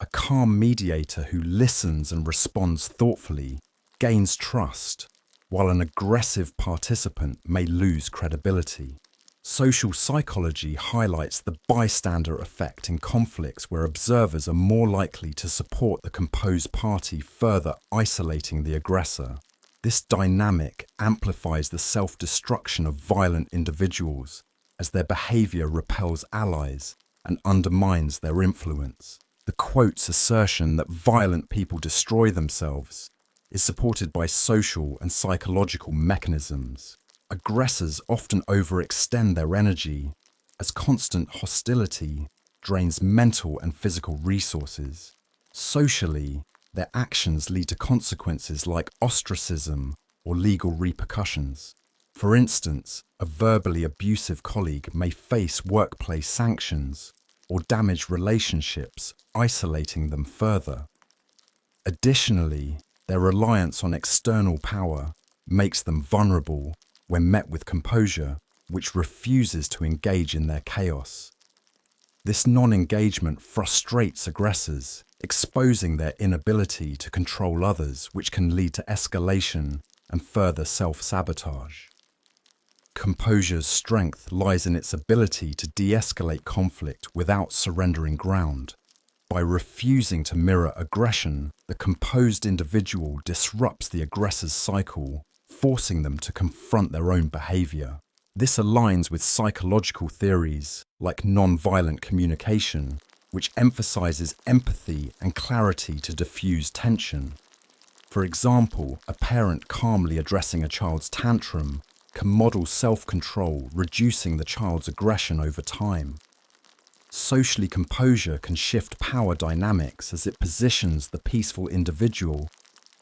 a calm mediator who listens and responds thoughtfully gains trust, while an aggressive participant may lose credibility. Social psychology highlights the bystander effect in conflicts where observers are more likely to support the composed party, further isolating the aggressor. This dynamic amplifies the self-destruction of violent individuals as their behavior repels allies and undermines their influence. The quote's assertion that violent people destroy themselves is supported by social and psychological mechanisms. Aggressors often overextend their energy as constant hostility drains mental and physical resources. Socially, their actions lead to consequences like ostracism or legal repercussions. For instance, a verbally abusive colleague may face workplace sanctions or damage relationships, isolating them further. Additionally, their reliance on external power makes them vulnerable when met with composure, which refuses to engage in their chaos. This non-engagement frustrates aggressors, exposing their inability to control others, which can lead to escalation and further self-sabotage. Composure's strength lies in its ability to de-escalate conflict without surrendering ground. By refusing to mirror aggression, the composed individual disrupts the aggressor's cycle, forcing them to confront their own behavior. This aligns with psychological theories like non-violent communication, which emphasizes empathy and clarity to diffuse tension. For example, a parent calmly addressing a child's tantrum can model self-control, reducing the child's aggression over time. Socially, composure can shift power dynamics as it positions the peaceful individual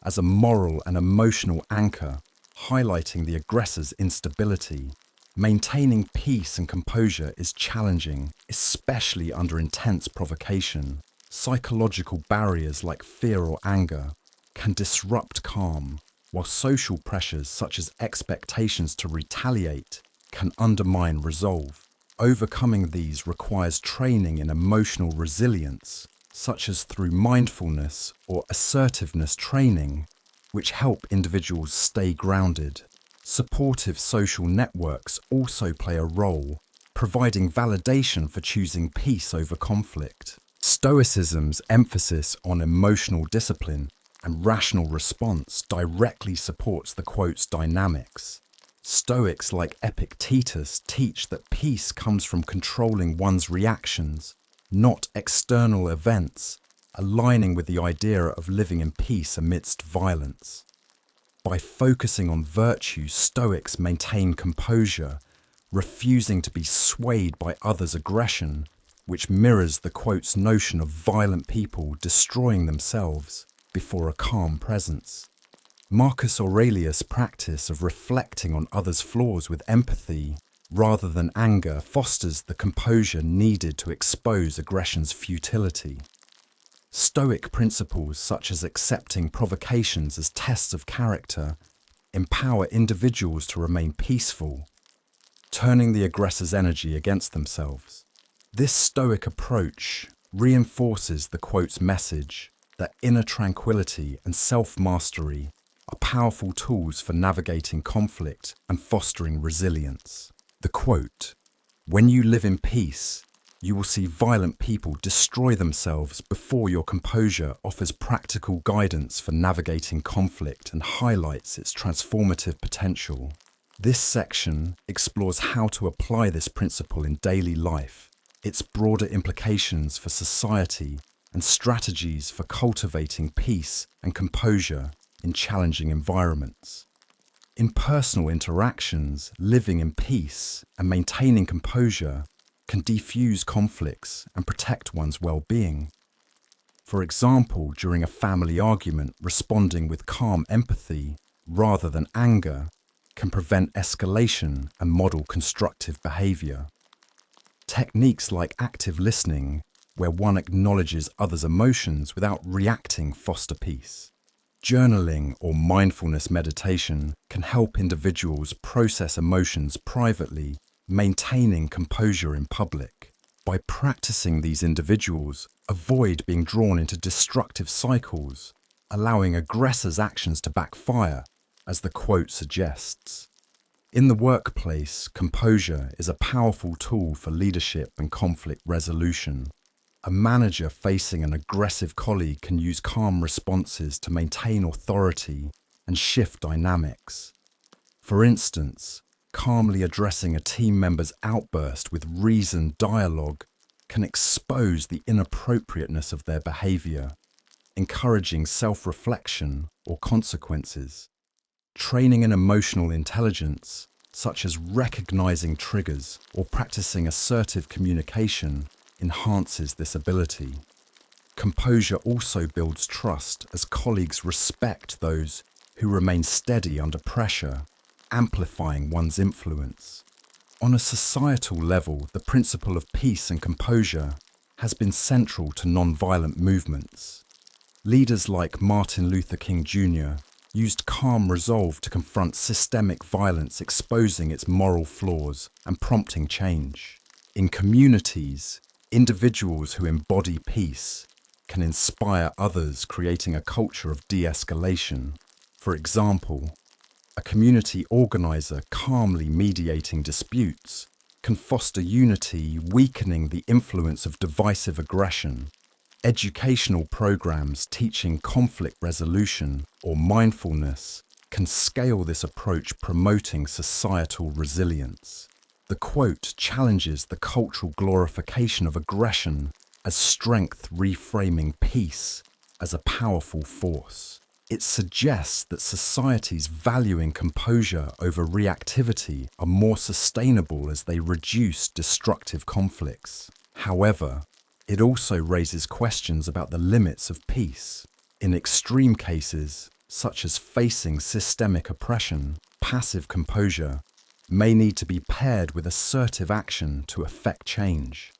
as a moral and emotional anchor, highlighting the aggressor's instability. Maintaining peace and composure is challenging, especially under intense provocation. Psychological barriers like fear or anger can disrupt calm, while social pressures such as expectations to retaliate can undermine resolve. Overcoming these requires training in emotional resilience, such as through mindfulness or assertiveness training, which help individuals stay grounded. Supportive social networks also play a role, providing validation for choosing peace over conflict. Stoicism's emphasis on emotional discipline and rational response directly supports the quote's dynamics. Stoics like Epictetus teach that peace comes from controlling one's reactions, not external events, aligning with the idea of living in peace amidst violence. By focusing on virtue, Stoics maintain composure, refusing to be swayed by others' aggression, which mirrors the quote's notion of violent people destroying themselves before a calm presence. Marcus Aurelius' practice of reflecting on others' flaws with empathy rather than anger fosters the composure needed to expose aggression's futility. Stoic principles such as accepting provocations as tests of character empower individuals to remain peaceful, turning the aggressor's energy against themselves. This Stoic approach reinforces the quote's message that inner tranquility and self-mastery are powerful tools for navigating conflict and fostering resilience. The quote, "When you live in peace, you will see violent people destroy themselves before your composure," offers practical guidance for navigating conflict and highlights its transformative potential. This section explores how to apply this principle in daily life, its broader implications for society, and strategies for cultivating peace and composure in challenging environments. In personal interactions, living in peace and maintaining composure can defuse conflicts and protect one's well-being. For example, during a family argument, responding with calm empathy rather than anger can prevent escalation and model constructive behavior. Techniques like active listening, where one acknowledges others' emotions without reacting, foster peace. Journaling or mindfulness meditation can help individuals process emotions privately, maintaining composure in public. By practicing, these individuals avoid being drawn into destructive cycles, allowing aggressors' actions to backfire, as the quote suggests. In the workplace, composure is a powerful tool for leadership and conflict resolution. A manager facing an aggressive colleague can use calm responses to maintain authority and shift dynamics. For instance, calmly addressing a team member's outburst with reasoned dialogue can expose the inappropriateness of their behavior, encouraging self-reflection or consequences. Training in emotional intelligence, such as recognizing triggers or practicing assertive communication, enhances this ability. Composure also builds trust as colleagues respect those who remain steady under pressure, amplifying one's influence. On a societal level, the principle of peace and composure has been central to nonviolent movements. Leaders like Martin Luther King Jr. used calm resolve to confront systemic violence, exposing its moral flaws and prompting change. In communities, individuals who embody peace can inspire others, creating a culture of de-escalation. For example, a community organizer calmly mediating disputes can foster unity, weakening the influence of divisive aggression. Educational programs teaching conflict resolution or mindfulness can scale this approach, promoting societal resilience. The quote challenges the cultural glorification of aggression as strength, reframing peace as a powerful force. It suggests that societies valuing composure over reactivity are more sustainable as they reduce destructive conflicts. However, it also raises questions about the limits of peace. In extreme cases, such as facing systemic oppression, passive composure may need to be paired with assertive action to effect change.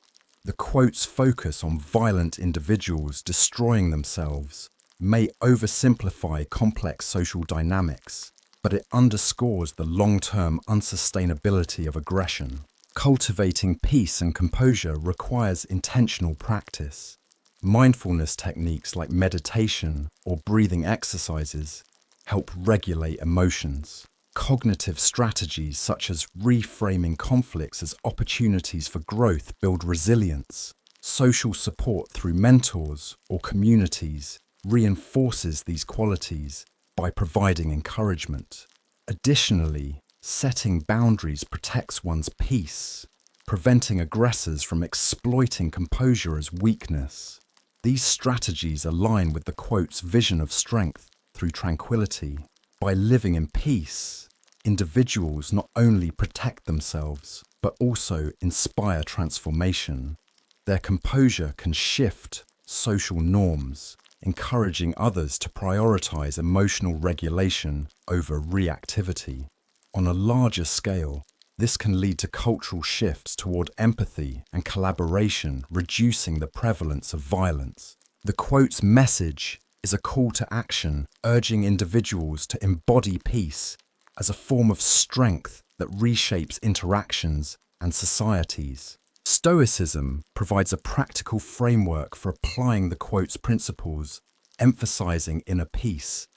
The quote's focus on violent individuals destroying themselves may oversimplify complex social dynamics, but it underscores the long-term unsustainability of aggression. Cultivating peace and composure requires intentional practice. Mindfulness techniques like meditation or breathing exercises help regulate emotions. Cognitive strategies such as reframing conflicts as opportunities for growth build resilience. Social support through mentors or communities reinforces these qualities by providing encouragement. Additionally, setting boundaries protects one's peace, preventing aggressors from exploiting composure as weakness. These strategies align with the quote's vision of strength through tranquility. By living in peace, individuals not only protect themselves, but also inspire transformation. Their composure can shift social norms, encouraging others to prioritize emotional regulation over reactivity. On a larger scale, this can lead to cultural shifts toward empathy and collaboration, reducing the prevalence of violence. The quote's message is a call to action, urging individuals to embody peace as a form of strength that reshapes interactions and societies. Stoicism provides a practical framework for applying the quote's principles, emphasizing inner peace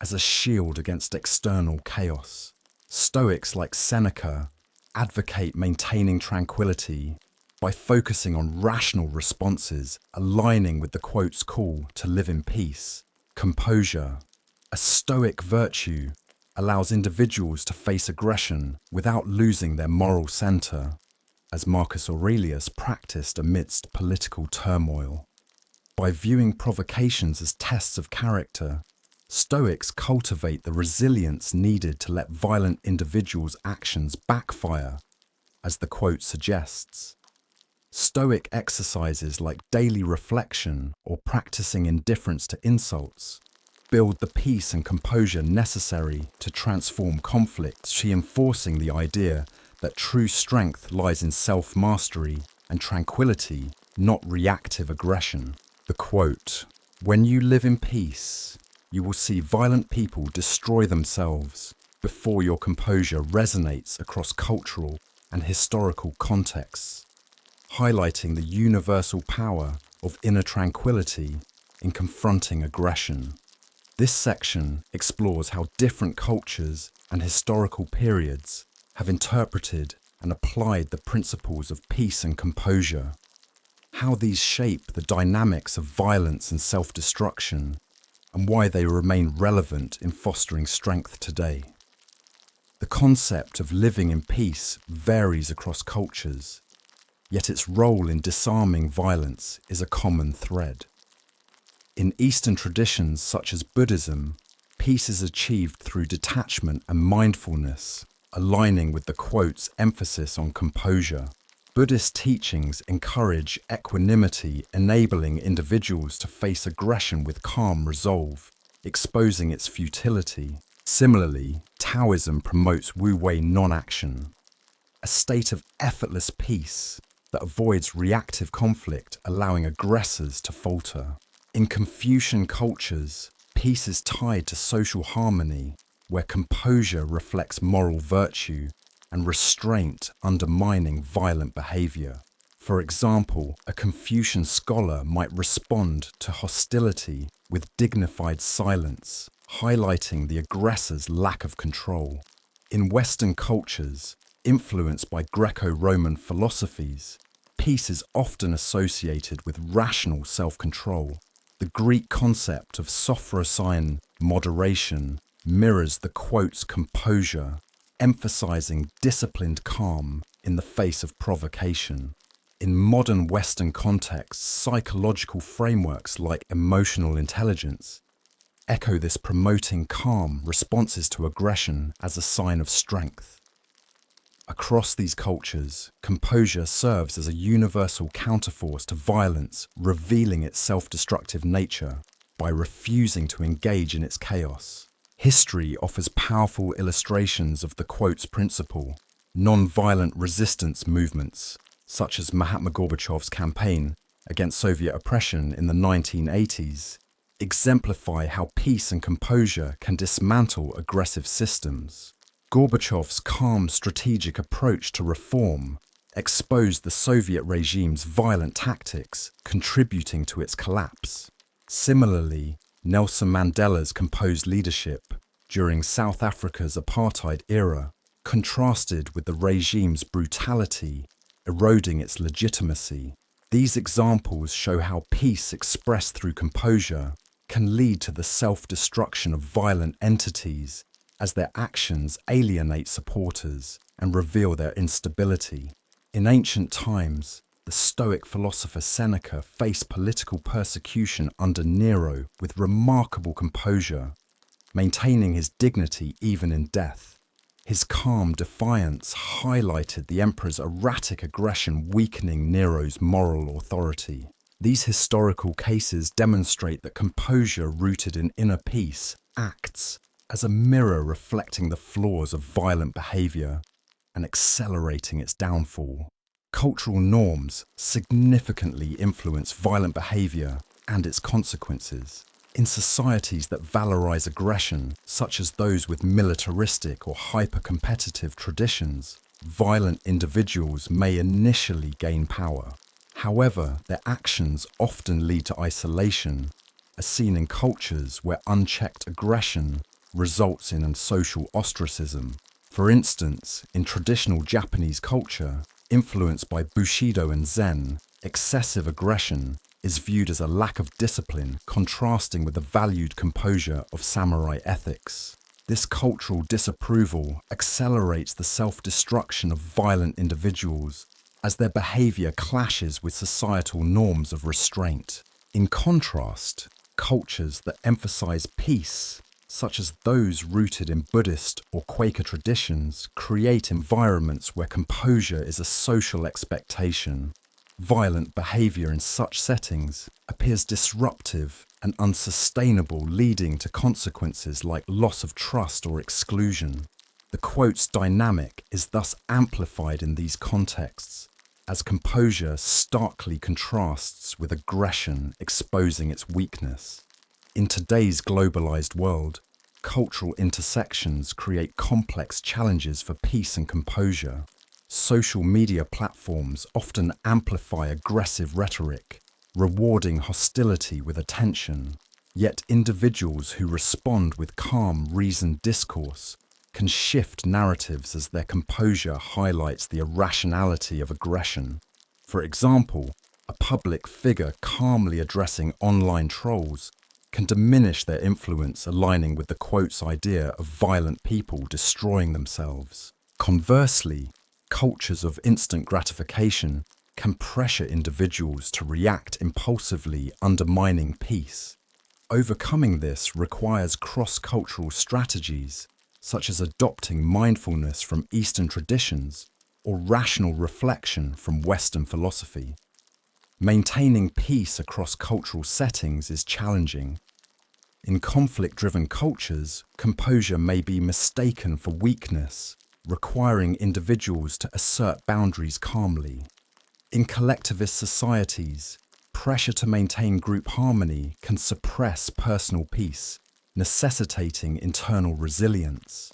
as a shield against external chaos. Stoics like Seneca advocate maintaining tranquility by focusing on rational responses, aligning with the quote's call to live in peace. Composure, a Stoic virtue, allows individuals to face aggression without losing their moral center, as Marcus Aurelius practiced amidst political turmoil. By viewing provocations as tests of character, Stoics cultivate the resilience needed to let violent individuals' actions backfire, as the quote suggests. Stoic exercises like daily reflection or practicing indifference to insults build the peace and composure necessary to transform conflicts, reinforcing the idea that true strength lies in self-mastery and tranquility not reactive aggression. The quote, "When you live in peace, you will see violent people destroy themselves before your composure resonates across cultural and historical contexts, highlighting the universal power of inner tranquility in confronting aggression." This section explores how different cultures and historical periods have interpreted and applied the principles of peace and composure, how these shape the dynamics of violence and self-destruction, and why they remain relevant in fostering strength today. The concept of living in peace varies across cultures, yet its role in disarming violence is a common thread. In Eastern traditions such as Buddhism, peace is achieved through detachment and mindfulness, aligning with the quote's emphasis on composure. Buddhist teachings encourage equanimity, enabling individuals to face aggression with calm resolve, exposing its futility. Similarly, Taoism promotes wu-wei non-action, a state of effortless peace that avoids reactive conflict, allowing aggressors to falter. In Confucian cultures, peace is tied to social harmony, where composure reflects moral virtue and restraint undermining violent behavior. For example, a Confucian scholar might respond to hostility with dignified silence, highlighting the aggressor's lack of control. In Western cultures, influenced by Greco-Roman philosophies, peace is often associated with rational self-control. The Greek concept of sophrosine, moderation, mirrors the quote's composure, emphasizing disciplined calm in the face of provocation. In modern Western contexts, psychological frameworks like emotional intelligence echo this, promoting calm responses to aggression as a sign of strength. Across these cultures, composure serves as a universal counterforce to violence, revealing its self-destructive nature by refusing to engage in its chaos. History offers powerful illustrations of the quote's principle. Non-violent resistance movements, such as Mahatma Gorbachev's campaign against Soviet oppression in the 1980s, exemplify how peace and composure can dismantle aggressive systems. Gorbachev's calm strategic approach to reform exposed the Soviet regime's violent tactics, contributing to its collapse. Similarly, Nelson Mandela's composed leadership during South Africa's apartheid era contrasted with the regime's brutality, eroding its legitimacy. These examples show how peace expressed through composure can lead to the self-destruction of violent entities as their actions alienate supporters and reveal their instability. In ancient times, the Stoic philosopher Seneca faced political persecution under Nero with remarkable composure, maintaining his dignity even in death. His calm defiance highlighted the emperor's erratic aggression, weakening Nero's moral authority. These historical cases demonstrate that composure rooted in inner peace acts as a mirror, reflecting the flaws of violent behavior and accelerating its downfall. Cultural norms significantly influence violent behavior and its consequences. In societies that valorize aggression, such as those with militaristic or hyper-competitive traditions, violent individuals may initially gain power. However, their actions often lead to isolation, as seen in cultures where unchecked aggression results in social ostracism. For instance, in traditional Japanese culture, influenced by Bushido and Zen, excessive aggression is viewed as a lack of discipline, contrasting with the valued composure of samurai ethics. This cultural disapproval accelerates the self-destruction of violent individuals as their behavior clashes with societal norms of restraint. In contrast, cultures that emphasize peace, such as those rooted in Buddhist or Quaker traditions, create environments where composure is a social expectation. Violent behavior in such settings appears disruptive and unsustainable, leading to consequences like loss of trust or exclusion. The quote's dynamic is thus amplified in these contexts, as composure starkly contrasts with aggression, exposing its weakness. In today's globalized world, cultural intersections create complex challenges for peace and composure. Social media platforms often amplify aggressive rhetoric, rewarding hostility with attention. Yet individuals who respond with calm, reasoned discourse can shift narratives as their composure highlights the irrationality of aggression. For example, a public figure calmly addressing online trolls can diminish their influence, aligning with the quote's idea of violent people destroying themselves. Conversely, cultures of instant gratification can pressure individuals to react impulsively, undermining peace. Overcoming this requires cross-cultural strategies, such as adopting mindfulness from Eastern traditions or rational reflection from Western philosophy. Maintaining peace across cultural settings is challenging. In conflict-driven cultures, composure may be mistaken for weakness, requiring individuals to assert boundaries calmly. In collectivist societies, pressure to maintain group harmony can suppress personal peace, necessitating internal resilience.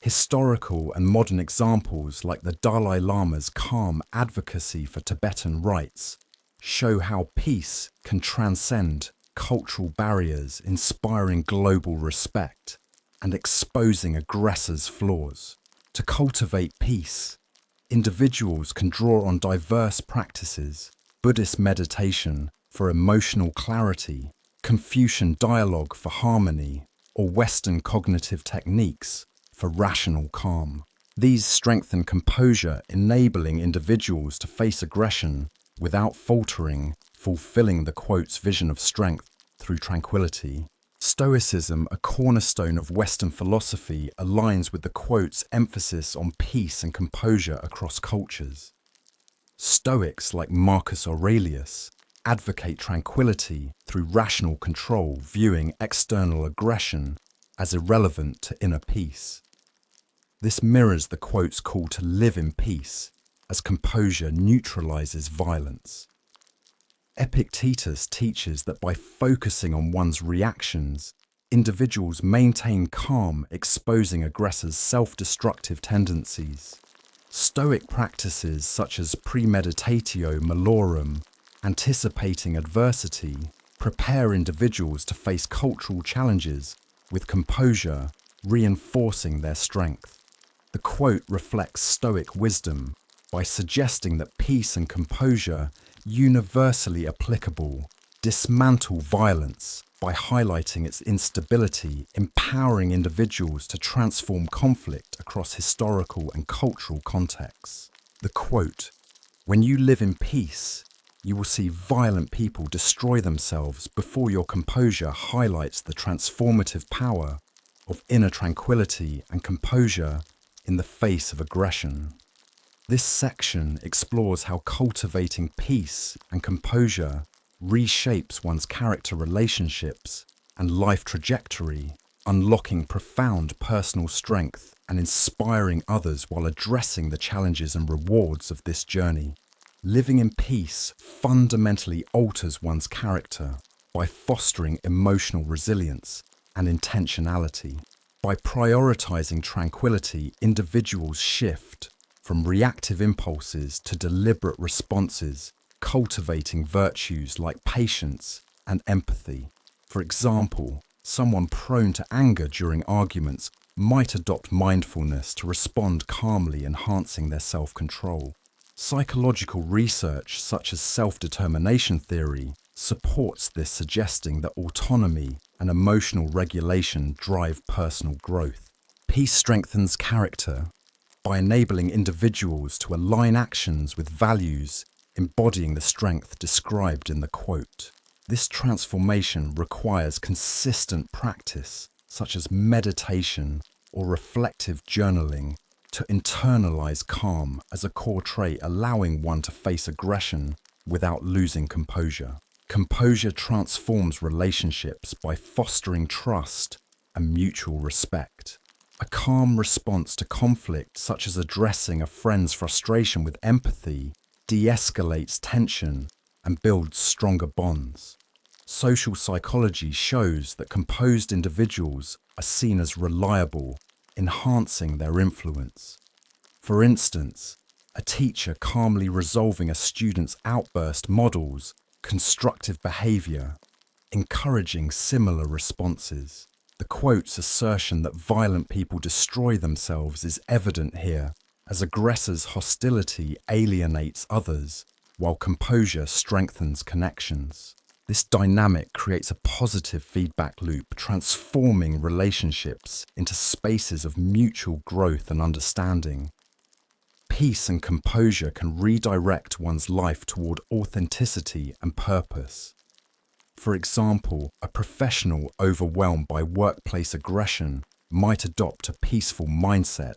Historical and modern examples like the Dalai Lama's calm advocacy for Tibetan rights show how peace can transcend cultural barriers, inspiring global respect and exposing aggressors' flaws. To cultivate peace, individuals can draw on diverse practices: Buddhist meditation for emotional clarity, Confucian dialogue for harmony, or Western cognitive techniques for rational calm. These strengthen composure, enabling individuals to face aggression without faltering, fulfilling the quote's vision of strength through tranquility. Stoicism, a cornerstone of Western philosophy, aligns with the quote's emphasis on peace and composure across cultures. Stoics like Marcus Aurelius advocate tranquility through rational control, viewing external aggression as irrelevant to inner peace. This mirrors the quote's call to live in peace, as composure neutralizes violence. Epictetus teaches that by focusing on one's reactions, individuals maintain calm, exposing aggressors' self-destructive tendencies. Stoic practices such as premeditatio malorum, anticipating adversity, prepare individuals to face cultural challenges with composure, reinforcing their strength. The quote reflects Stoic wisdom by suggesting that peace and composure, universally applicable, dismantle violence by highlighting its instability, empowering individuals to transform conflict across historical and cultural contexts. The quote, "When you live in peace, you will see violent people destroy themselves before your composure," highlights the transformative power of inner tranquility and composure in the face of aggression. This section explores how cultivating peace and composure reshapes one's character, relationships, and life trajectory, unlocking profound personal strength and inspiring others while addressing the challenges and rewards of this journey. Living in peace fundamentally alters one's character by fostering emotional resilience and intentionality. By prioritizing tranquility, individuals shift from reactive impulses to deliberate responses, cultivating virtues like patience and empathy. For example, someone prone to anger during arguments might adopt mindfulness to respond calmly, enhancing their self-control. Psychological research such as self-determination theory supports this, suggesting that autonomy and emotional regulation drive personal growth. Peace strengthens character by enabling individuals to align actions with values, embodying the strength described in the quote. This transformation requires consistent practice, such as meditation or reflective journaling, to internalize calm as a core trait, allowing one to face aggression without losing composure. Composure transforms relationships by fostering trust and mutual respect. A calm response to conflict, such as addressing a friend's frustration with empathy, de-escalates tension, and builds stronger bonds. Social psychology shows that composed individuals are seen as reliable, enhancing their influence. For instance, a teacher calmly resolving a student's outburst models constructive behavior, encouraging similar responses. The quote's assertion that violent people destroy themselves is evident here, as aggressors' hostility alienates others, while composure strengthens connections. This dynamic creates a positive feedback loop, transforming relationships into spaces of mutual growth and understanding. Peace and composure can redirect one's life toward authenticity and purpose. For example, a professional overwhelmed by workplace aggression might adopt a peaceful mindset,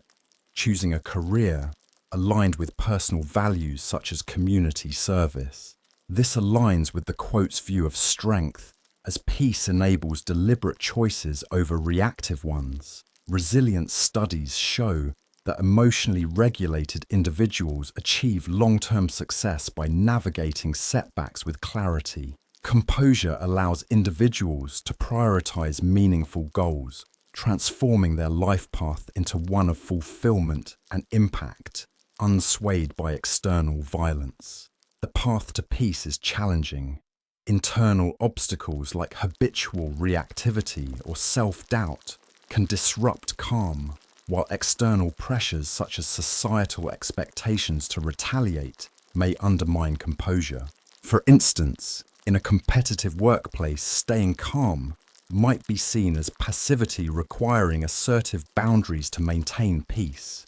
choosing a career aligned with personal values such as community service. This aligns with the quote's view of strength, as peace enables deliberate choices over reactive ones. Resilience studies show that emotionally regulated individuals achieve long-term success by navigating setbacks with clarity. Composure allows individuals to prioritize meaningful goals, transforming their life path into one of fulfillment and impact, unswayed by external violence. The path to peace is challenging. Internal obstacles like habitual reactivity or self-doubt can disrupt calm, while external pressures such as societal expectations to retaliate may undermine composure. For instance, in a competitive workplace, staying calm might be seen as passivity requiring assertive boundaries to maintain peace.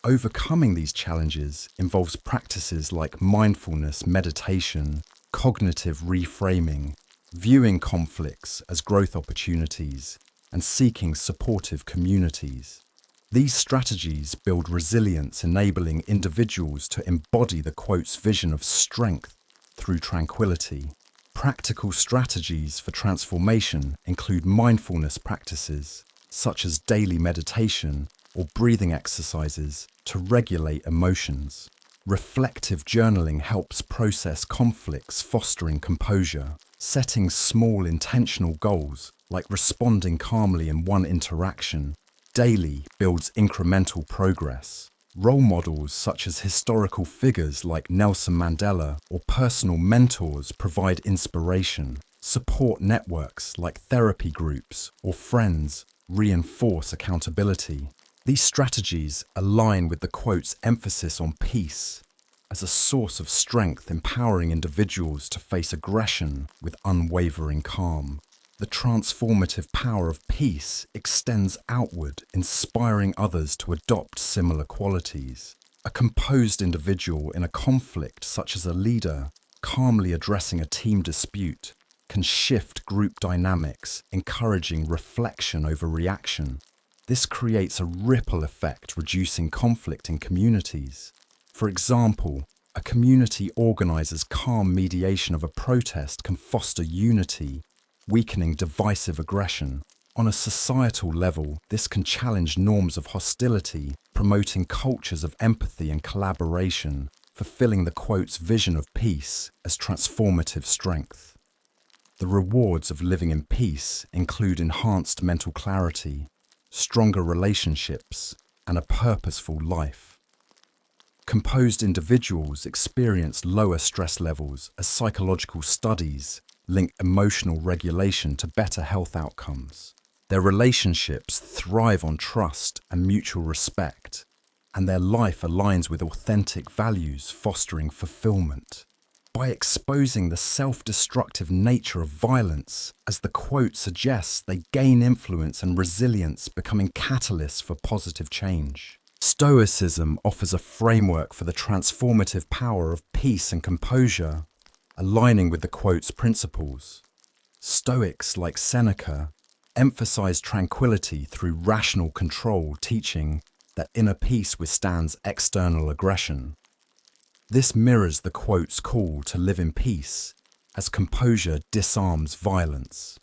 Overcoming these challenges involves practices like mindfulness, meditation, cognitive reframing, viewing conflicts as growth opportunities, and seeking supportive communities. These strategies build resilience, enabling individuals to embody the quote's vision of strength through tranquility. Practical strategies for transformation include mindfulness practices, such as daily meditation or breathing exercises to regulate emotions. Reflective journaling helps process conflicts, fostering composure. Setting small intentional goals, like responding calmly in one interaction, daily builds incremental progress. Role models such as historical figures like Nelson Mandela or personal mentors provide inspiration. Support networks like therapy groups or friends reinforce accountability. These strategies align with the quote's emphasis on peace as a source of strength, empowering individuals to face aggression with unwavering calm. The transformative power of peace extends outward, inspiring others to adopt similar qualities. A composed individual in a conflict, such as a leader, calmly addressing a team dispute, can shift group dynamics, encouraging reflection over reaction. This creates a ripple effect, reducing conflict in communities. For example, a community organizer's calm mediation of a protest can foster unity, weakening divisive aggression. On a societal level, this can challenge norms of hostility, promoting cultures of empathy and collaboration, fulfilling the quote's vision of peace as transformative strength. The rewards of living in peace include enhanced mental clarity, stronger relationships, and a purposeful life. Composed individuals experience lower stress levels as psychological studies link emotional regulation to better health outcomes. Their relationships thrive on trust and mutual respect, and their life aligns with authentic values, fostering fulfillment. By exposing the self-destructive nature of violence, as the quote suggests, they gain influence and resilience, becoming catalysts for positive change. Stoicism offers a framework for the transformative power of peace and composure, aligning with the quote's principles. Stoics like Seneca emphasize tranquility through rational control, teaching that inner peace withstands external aggression. This mirrors the quote's call to live in peace, as composure disarms violence.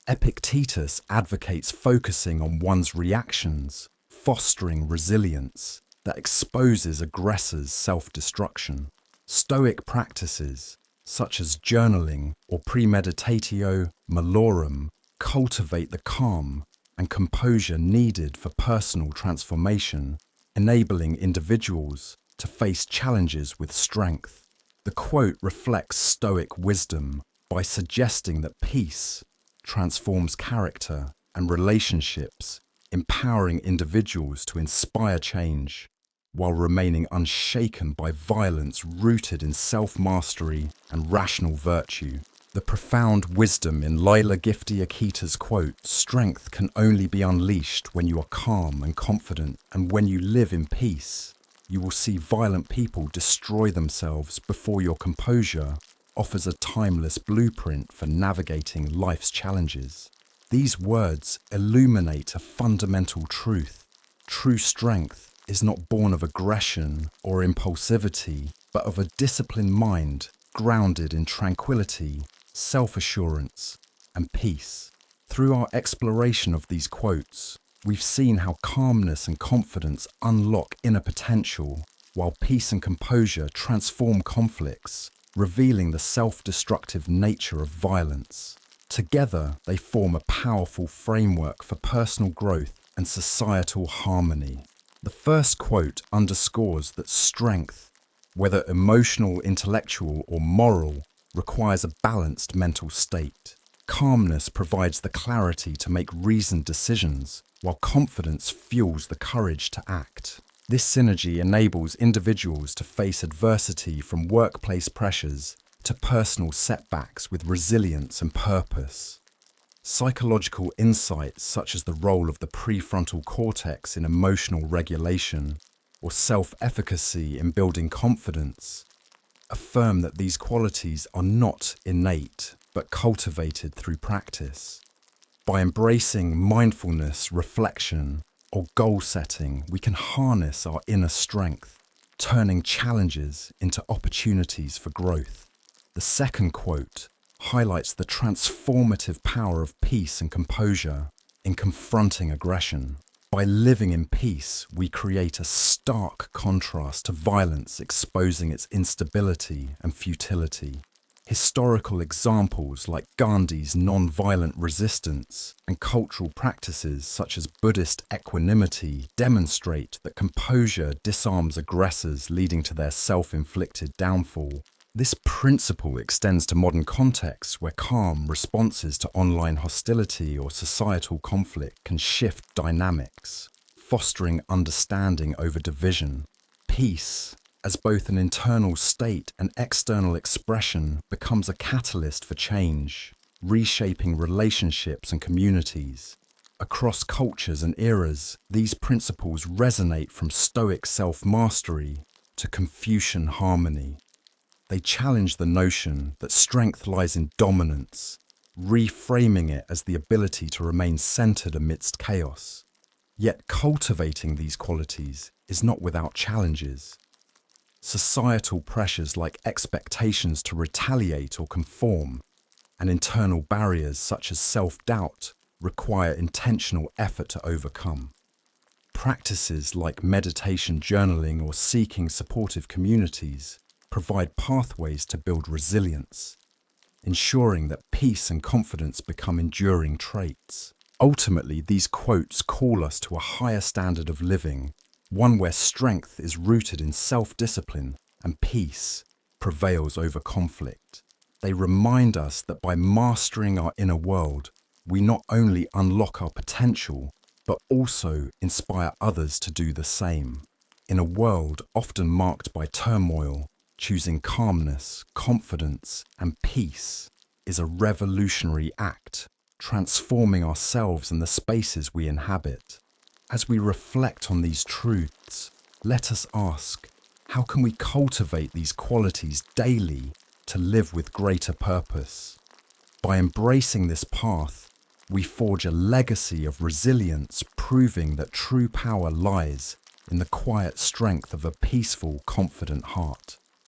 Epictetus advocates focusing on one's reactions, fostering resilience that exposes aggressors' self-destruction. Stoic practices, such as journaling or premeditatio malorum, cultivate the calm and composure needed for personal transformation, enabling individuals to face challenges with strength. The quote reflects Stoic wisdom by suggesting that peace transforms character and relationships, empowering individuals to inspire change while remaining unshaken by violence rooted in self-mastery and rational virtue. The profound wisdom in Lila Gifty Akita's quote, "Strength can only be unleashed when you are calm and confident, and when you live in peace. You will see violent people destroy themselves before your composure," offers a timeless blueprint for navigating life's challenges. These words illuminate a fundamental truth. True strength is not born of aggression or impulsivity, but of a disciplined mind grounded in tranquility, self-assurance, and peace. Through our exploration of these quotes, we've seen how calmness and confidence unlock inner potential, while peace and composure transform conflicts, revealing the self-destructive nature of violence. Together, they form a powerful framework for personal growth and societal harmony. The first quote underscores that strength, whether emotional, intellectual, or moral, requires a balanced mental state. Calmness provides the clarity to make reasoned decisions, while confidence fuels the courage to act. This synergy enables individuals to face adversity from workplace pressures to personal setbacks with resilience and purpose. Psychological insights such as the role of the prefrontal cortex in emotional regulation or self-efficacy in building confidence affirm that these qualities are not innate but cultivated through practice. By embracing mindfulness, reflection, or goal setting, we can harness our inner strength, turning challenges into opportunities for growth. The second quote highlights the transformative power of peace and composure in confronting aggression. By living in peace, we create a stark contrast to violence, exposing its instability and futility. Historical examples like Gandhi's non-violent resistance and cultural practices such as Buddhist equanimity demonstrate that composure disarms aggressors, leading to their self-inflicted downfall. This principle extends to modern contexts where calm responses to online hostility or societal conflict can shift dynamics, fostering understanding over division. Peace, as both an internal state and external expression, becomes a catalyst for change, reshaping relationships and communities. Across cultures and eras, these principles resonate from Stoic self-mastery to Confucian harmony. They challenge the notion that strength lies in dominance, reframing it as the ability to remain centered amidst chaos. Yet cultivating these qualities is not without challenges. Societal pressures like expectations to retaliate or conform, and internal barriers such as self-doubt require intentional effort to overcome. Practices like meditation, journaling, or seeking supportive communities provide pathways to build resilience, ensuring that peace and confidence become enduring traits. Ultimately, these quotes call us to a higher standard of living, one where strength is rooted in self-discipline and peace prevails over conflict. They remind us that by mastering our inner world, we not only unlock our potential, but also inspire others to do the same. In a world often marked by turmoil, choosing calmness, confidence, and peace is a revolutionary act, transforming ourselves and the spaces we inhabit. As we reflect on these truths, let us ask, how can we cultivate these qualities daily to live with greater purpose? By embracing this path, we forge a legacy of resilience, proving that true power lies in the quiet strength of a peaceful, confident heart.